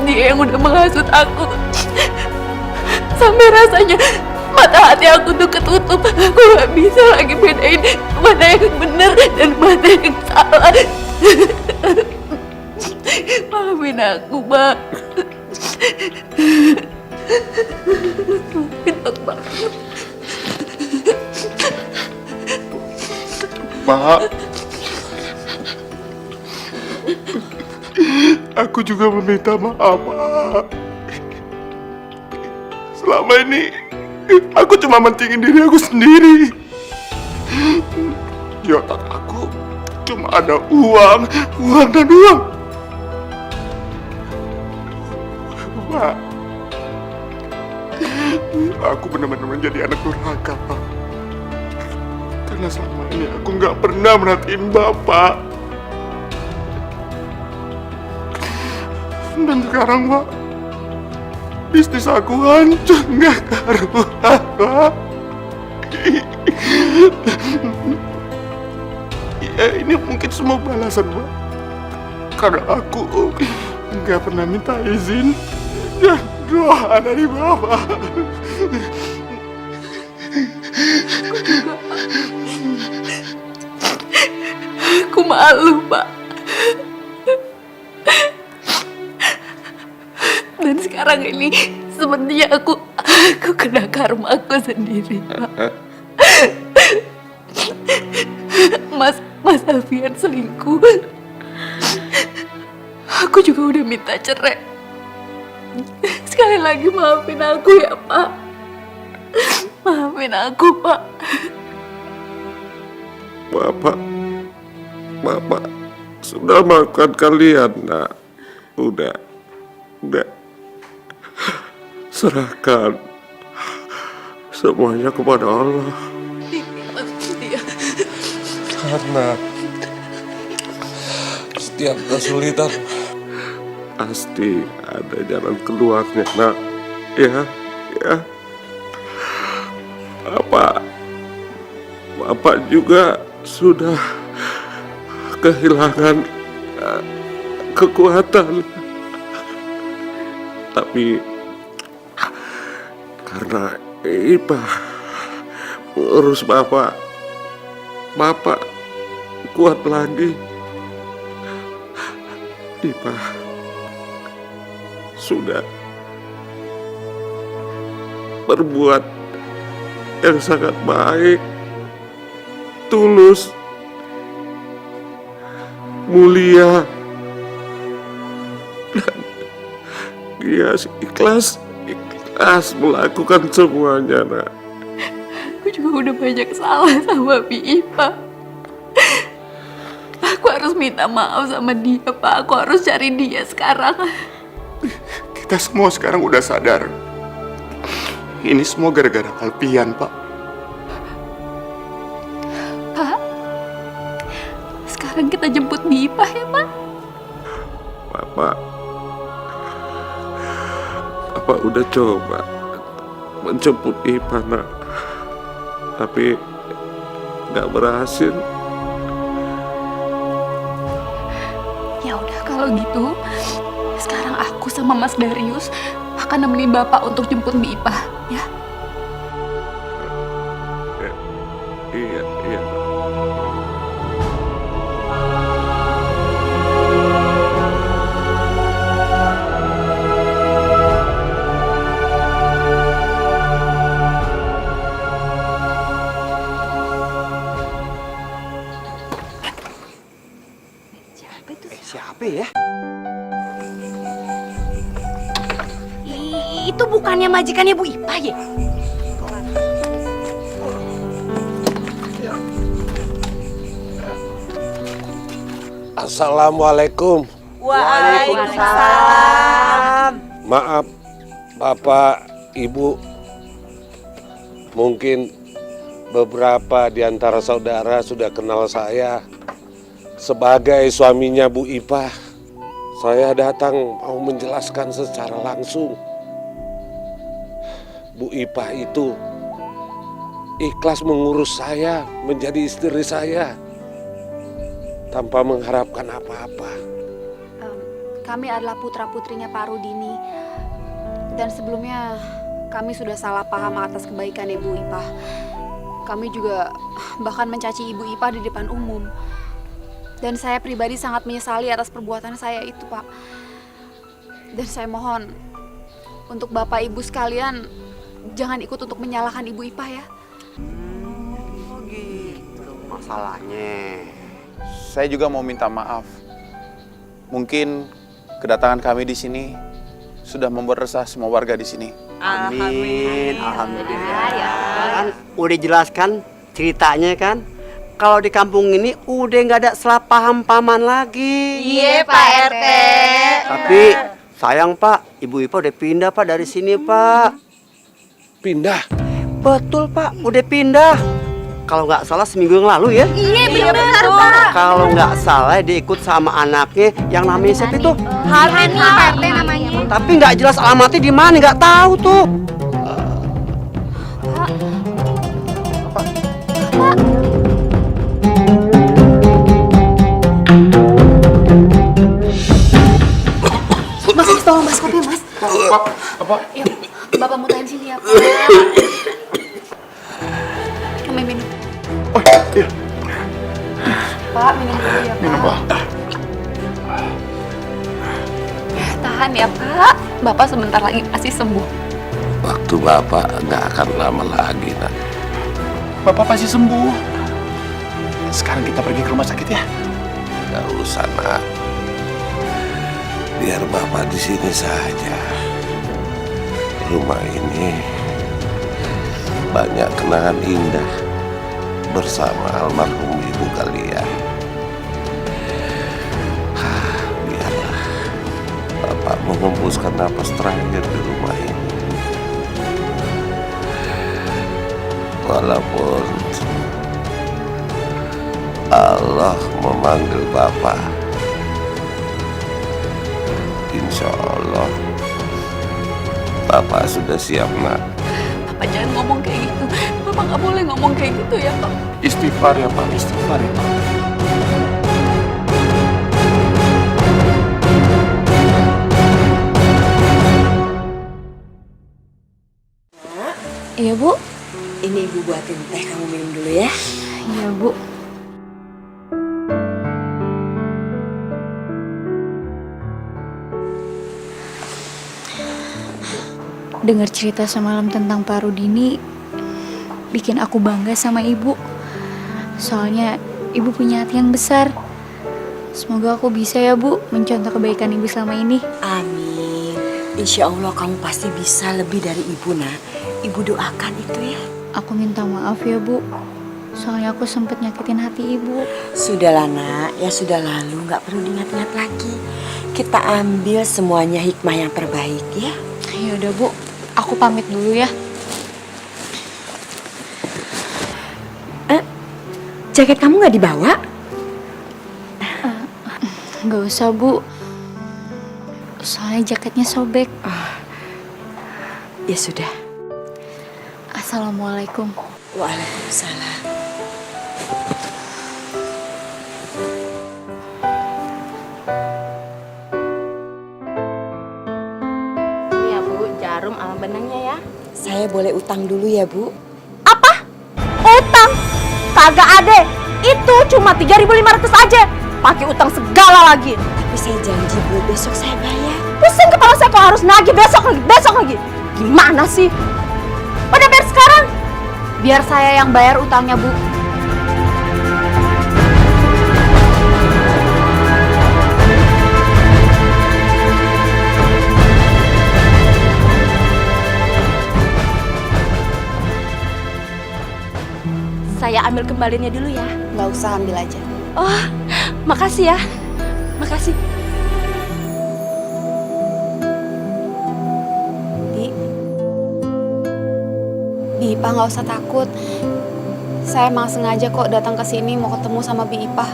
Dia yang udah menghasut aku. Sampai rasanya mata hati aku tuh ketutup. Aku gak bisa lagi bedain mana yang benar dan mana yang salah. Maafin aku, Pak. Maafin aku, Pak. Pak, aku juga meminta maaf, Pak. Selama ini aku cuma mentingin diri aku sendiri. Di otak aku cuma ada uang dan uang. Pak, aku benar-benar menjadi anak durhaka, Pak. Karena selama ini aku nggak pernah merhatiin Bapak. Dan sekarang, Pak, bisnis aku hancur nggak karuan, Pak. Ini mungkin semua balasan, Pak. Karena aku nggak pernah minta izin dan doa dari Bapak. Aku malu, Pak. Dan sekarang ini sepertinya aku kena karma aku sendiri, Pak. Mas Alfian selingkuh. Aku juga udah minta cerai. Sekali lagi maafin aku ya, Pak. Maafin aku, Pak. Bapak sudah maafkan kalian, nak. Udah. Serahkan semuanya kepada Allah. Karena setiap kesulitan pasti ada jalan keluarnya, nak. Ya. Bapak juga sudah kehilangan kekuatan. Tapi karena Ipa mengurus Bapak kuat lagi. Ipa sudah berbuat yang sangat baik, tulus, mulia, dan dia ikhlas melakukan semuanya, nak. Aku juga udah banyak salah sama Ipa. Aku harus minta maaf sama dia, Pak. Aku harus cari dia sekarang. Kita semua sekarang udah sadar. Ini semua gara-gara Alfian, Pak. Pak, sekarang kita jemput Ipa ya, Pak? Bapak udah coba menjemput Ipa, nak. Tapi nggak berhasil. Ya udah kalau gitu, sekarang aku sama Mas Darius akan nemenin Bapak untuk jemput Ipa, ya? Iya. Siapa ya? Itu bukannya majikannya Bu Ipa ya? Assalamualaikum. Waalaikumsalam. Maaf, Bapak, Ibu. Mungkin beberapa di antara saudara sudah kenal saya sebagai suaminya Bu Ipa. Saya datang mau menjelaskan secara langsung. Bu Ipa itu ikhlas mengurus saya menjadi istri saya tanpa mengharapkan apa-apa. Kami adalah putra-putrinya Pak Rudini. Dan sebelumnya kami sudah salah paham atas kebaikan Ibu Ipa. Kami juga bahkan mencaci Ibu Ipa di depan umum. Dan saya pribadi sangat menyesali atas perbuatan saya itu, Pak. Dan saya mohon untuk Bapak Ibu sekalian jangan ikut untuk menyalahkan Ibu Ipa ya. Oh gitu masalahnya. Saya juga mau minta maaf. Mungkin kedatangan kami di sini sudah membuat resah semua warga di sini. Amin. Alhamdulillah ya. Kan udah jelaskan ceritanya kan. Kalau di kampung ini udah nggak ada salah paham paman lagi. Iya Pak RT. Tapi sayang Pak, Ibu Ipa udah pindah Pak dari sini Pak. Pindah? Betul Pak, udah pindah. Kalau nggak salah seminggu yang lalu ya. Iya benar Pak. Kalau nggak salah dia ikut sama anaknya yang namanya siapa itu? Hani Pak RT namanya. Tapi nggak jelas alamatnya di mana, nggak tahu tuh. Apa? Ya, Bapak mutain sini ya, Pak. Kami minum. Oh, iya. Pak, minum dulu ya, Pak. Minum, Pak. Tahan ya, Pak. Bapak sebentar lagi pasti sembuh. Waktu Bapak nggak akan lama lagi, nak. Bapak pasti sembuh. Sekarang kita pergi ke rumah sakit ya. Nggak usah, nak. Biar Bapak di sini saja. Rumah ini banyak kenangan indah bersama almarhum ibu kalian. Biarlah Bapak menghembuskan napas terakhir di rumah ini. Walaupun Allah memanggil Bapak, insya Allah Bapak sudah siap, nak. Bapak jangan ngomong kayak gitu. Bapak nggak boleh ngomong kayak gitu ya, Pak. Istighfar ya, Pak. Istighfar ya, Pak. Iya, Bu. Ini Ibu buatin teh, kamu minum dulu ya. Iya, Bu. Dengar cerita semalam tentang Pak Rudini bikin aku bangga sama Ibu. Soalnya Ibu punya hati yang besar. Semoga aku bisa ya, Bu, mencontoh kebaikan Ibu selama ini. Amin. Insya Allah kamu pasti bisa lebih dari Ibu, nak. Ibu doakan itu ya. Aku minta maaf ya, Bu. Soalnya aku sempat nyakitin hati Ibu. Sudahlah, nak. Ya sudah lalu, nggak perlu diingat-ingat lagi. Kita ambil semuanya hikmah yang terbaik ya. Ya udah, Bu. Aku pamit dulu ya. Jaket kamu nggak dibawa? Nggak usah, Bu. Soalnya jaketnya sobek. Ya sudah. Assalamualaikum. Waalaikumsalam. Ini ya, Bu, jarum sama benangnya ya. Saya boleh utang dulu ya, Bu? Apa? Utang? Kagak ada. Itu cuma 3.500 aja. Pakai utang segala lagi. Tapi saya janji, Bu, besok saya bayar. Pusing kepala saya kok harus nagih besok lagi. Gimana sih? Udah bayar sekarang. Biar saya yang bayar utangnya, Bu. Saya ambil kembaliannya dulu ya. Nggak usah, ambil aja. Oh, makasih ya. Makasih. Bi Ipah nggak usah takut. Saya emang sengaja kok datang ke sini mau ketemu sama Bi Ipah.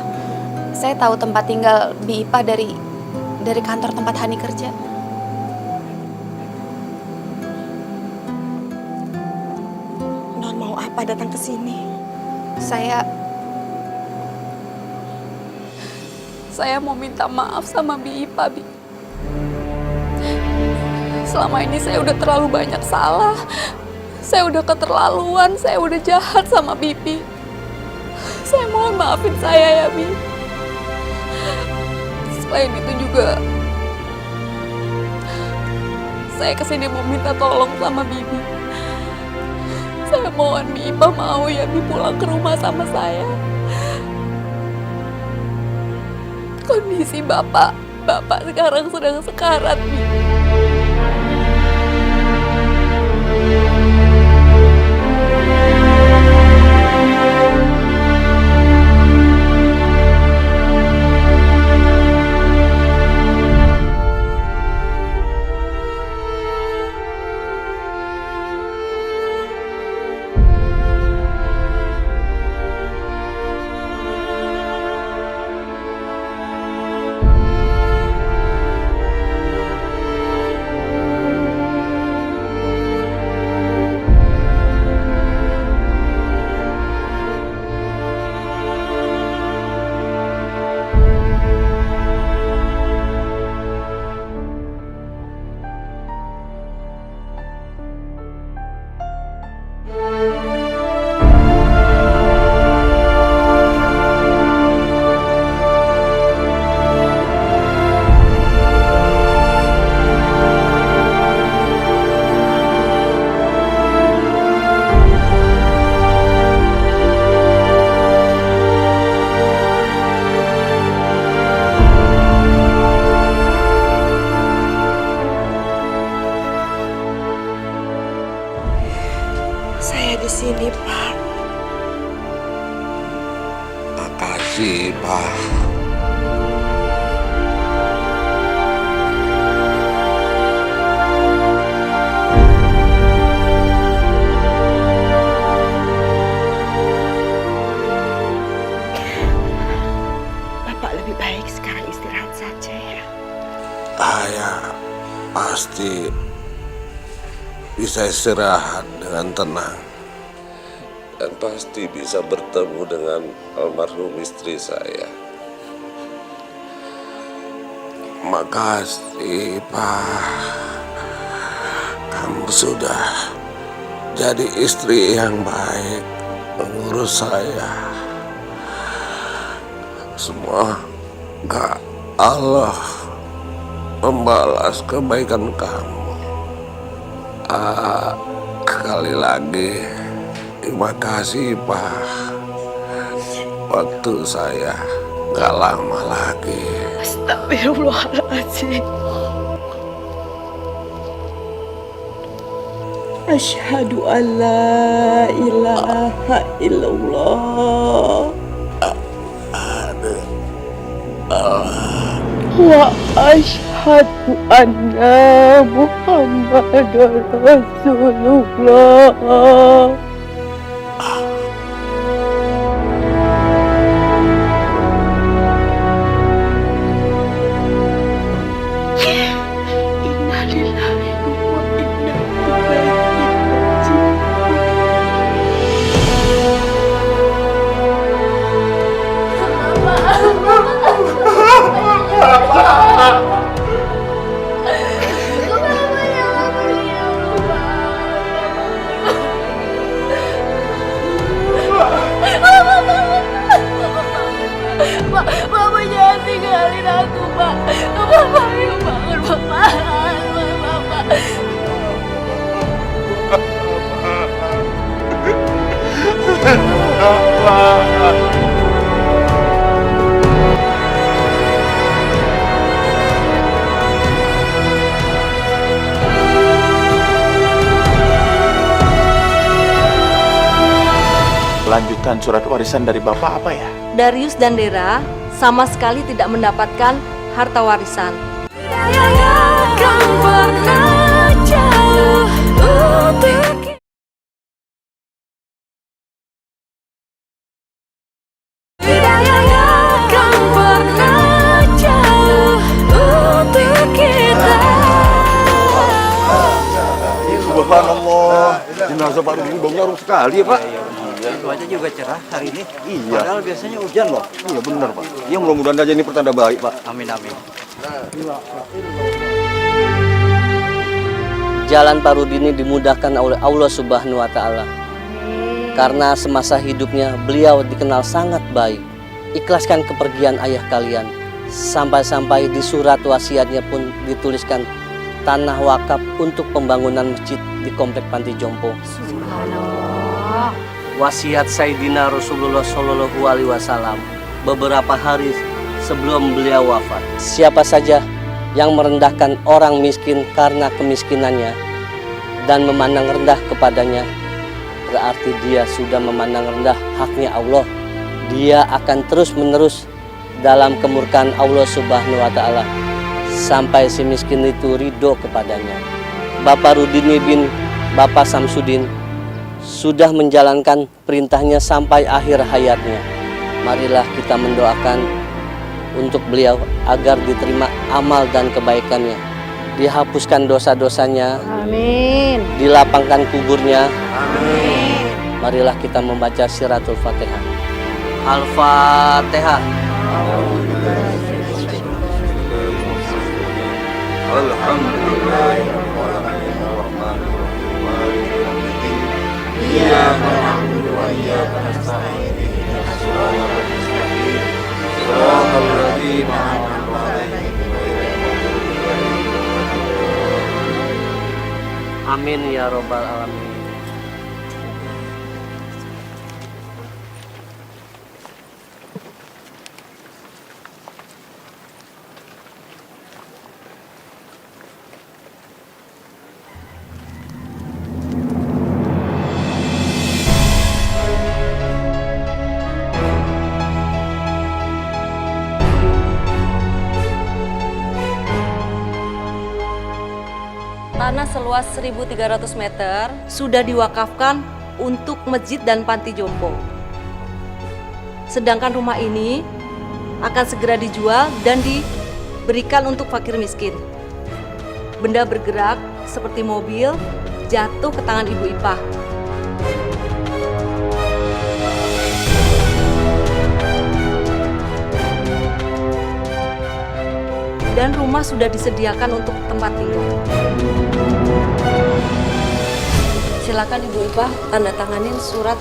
Saya tahu tempat tinggal Bi Ipah dari kantor tempat Hani kerja. Non mau apa datang ke sini? Saya mau minta maaf sama Bi Ipah, Bi. Selama ini saya udah terlalu banyak salah. Saya udah keterlaluan, saya udah jahat sama Bibi. Saya mohon maafin saya ya, Bi. Selain itu juga, saya kesini mau minta tolong sama Bibi. Saya mohon Bi Ipah mau ya Bi pulang ke rumah sama saya. Kondisi Bapak sekarang sedang sekarat, Bi. Ayah pasti bisa istirahat dengan tenang. Dan pasti bisa bertemu dengan almarhum istri saya. Makasih, Pak. Kamu sudah jadi istri yang baik mengurus saya. Semoga Allah membalas kebaikan kamu. Sekali lagi, terima kasih, Pak. Waktu saya gak lama lagi. Astagfirullahaladzim. Asyhadu an la ilaha illallah wa asyhadu anna Muhammadar Rasulullah. Mama jangan tinggalin aku, Pak. Papa, ayo bangun, Papa. Papa. Lanjutan surat warisan dari Bapak apa ya? Darius dan Dera sama sekali tidak mendapatkan harta warisan. Subhanallah, jenazah Pak Rudi baunya harum sekali ya Pak. Cuaca juga cerah hari ini. Iya. Padahal biasanya hujan loh. Iya benar Pak. Ya mudah-mudahan aja ini pertanda baik Pak. Amin amin. Jalan Pak Rudini dimudahkan oleh Allah Subhanahu wa Ta'ala. Karena semasa hidupnya beliau dikenal sangat baik. Ikhlaskan kepergian ayah kalian. Sampai-sampai di surat wasiatnya pun dituliskan tanah wakaf untuk pembangunan masjid di komplek Panti Jompo. Subhanallah. Wasiat Sayyidina Rasulullah Shallallahu Alaihi Wasallam beberapa hari sebelum beliau wafat. Siapa saja yang merendahkan orang miskin karena kemiskinannya dan memandang rendah kepadanya, berarti dia sudah memandang rendah haknya Allah. Dia akan terus-menerus dalam kemurkaan Allah Subhanahu wa Ta'ala sampai si miskin itu ridho kepadanya. Bapak Rudini bin Bapak Samsudin sudah menjalankan perintahnya sampai akhir hayatnya. Marilah kita mendoakan untuk beliau agar diterima amal dan kebaikannya, dihapuskan dosa-dosanya, Amin. dilapangkan kuburnya. Amin. Marilah kita membaca Siratul Fatihah. Al-Fatihah. Amin ya robbal alamin. Tanah seluas 1.300 meter sudah diwakafkan untuk masjid dan panti jompo. Sedangkan rumah ini akan segera dijual dan berikan untuk fakir miskin. Benda bergerak seperti mobil jatuh ke tangan Ibu Ipah. Dan rumah sudah disediakan untuk tempat tinggal. Silakan Ibu Ipah tanda tanganin surat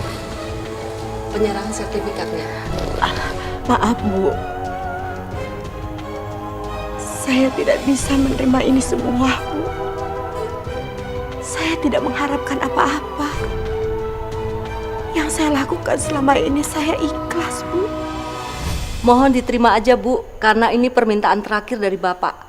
penyerahan sertifikatnya. Maaf, Bu. Saya tidak bisa menerima ini semua, Bu. Saya tidak mengharapkan apa-apa. Yang saya lakukan selama ini saya ikhlas, Bu. Mohon diterima aja, Bu, karena ini permintaan terakhir dari Bapak.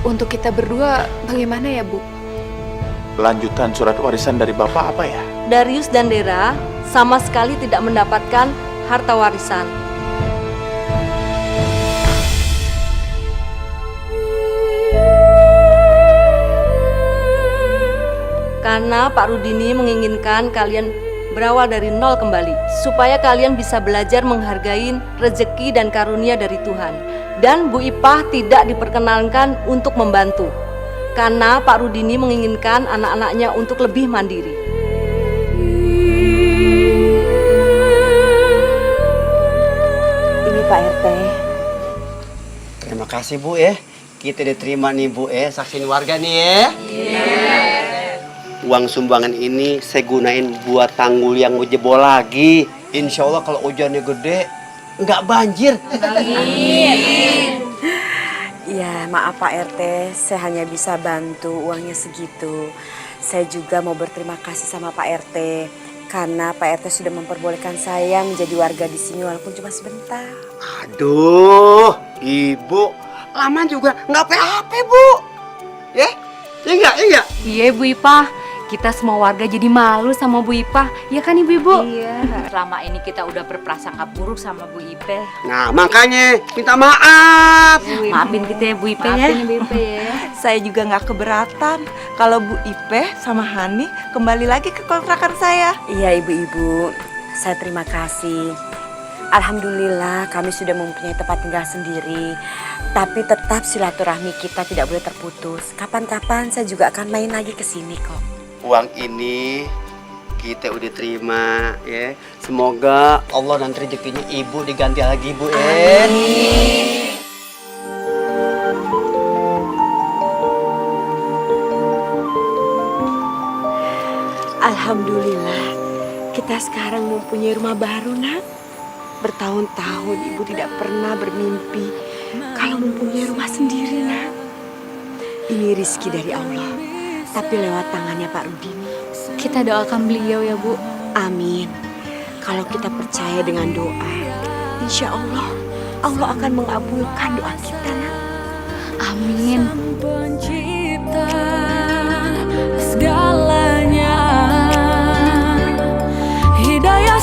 Untuk kita berdua bagaimana ya, Bu? Lanjutan surat warisan dari Bapak apa ya? Darius dan Dera sama sekali tidak mendapatkan harta warisan. Karena Pak Rudini menginginkan kalian berawal dari nol kembali, supaya kalian bisa belajar menghargai rezeki dan karunia dari Tuhan. Dan Bu Ipah tidak diperkenankan untuk membantu, karena Pak Rudini menginginkan anak-anaknya untuk lebih mandiri. Ini Pak RT. Terima kasih Bu ya. Kita diterima nih Bu saksiin warga nih ya. Uang sumbangan ini saya gunain buat tanggul yang mau jebol lagi. Insya Allah kalau hujannya gede nggak banjir. Amin. Ya maaf Pak RT, saya hanya bisa bantu uangnya segitu. Saya juga mau berterima kasih sama Pak RT karena Pak RT sudah memperbolehkan saya menjadi warga di sini walaupun cuma sebentar. Aduh, Ibu lama juga nggak PHP Bu. Ya, enggak? Iya Bu Ipah. Kita semua warga jadi malu sama Bu Ipah, ya kan Ibu-Ibu? Iya. Selama ini kita udah berprasangka buruk sama Bu Ipah. Nah makanya minta maaf. Maafin kita ya Bu Ipah ya. Maafin Ibu Ipah ya. Saya juga nggak keberatan kalau Bu Ipeh sama Hani kembali lagi ke kontrakan saya. Iya ibu-ibu, saya terima kasih. Alhamdulillah kami sudah mempunyai tempat tinggal sendiri. Tapi tetap silaturahmi kita tidak boleh terputus. Kapan-kapan saya juga akan main lagi ke sini kok. Uang ini kita udah terima ya. Semoga Allah nanti rezekinya Ibu diganti lagi Bu ya. Amin. Alhamdulillah kita sekarang mempunyai rumah baru nak. Bertahun-tahun Ibu tidak pernah bermimpi kalau mempunyai rumah sendiri nak. Ini rezeki dari Allah, tapi lewat tangannya Pak Rudini. Kita doakan beliau ya Bu. Amin. Kalau kita percaya dengan doa, insya Allah Allah akan mengabulkan doa kita nak. Amin. Pencipta segalanya, hidayah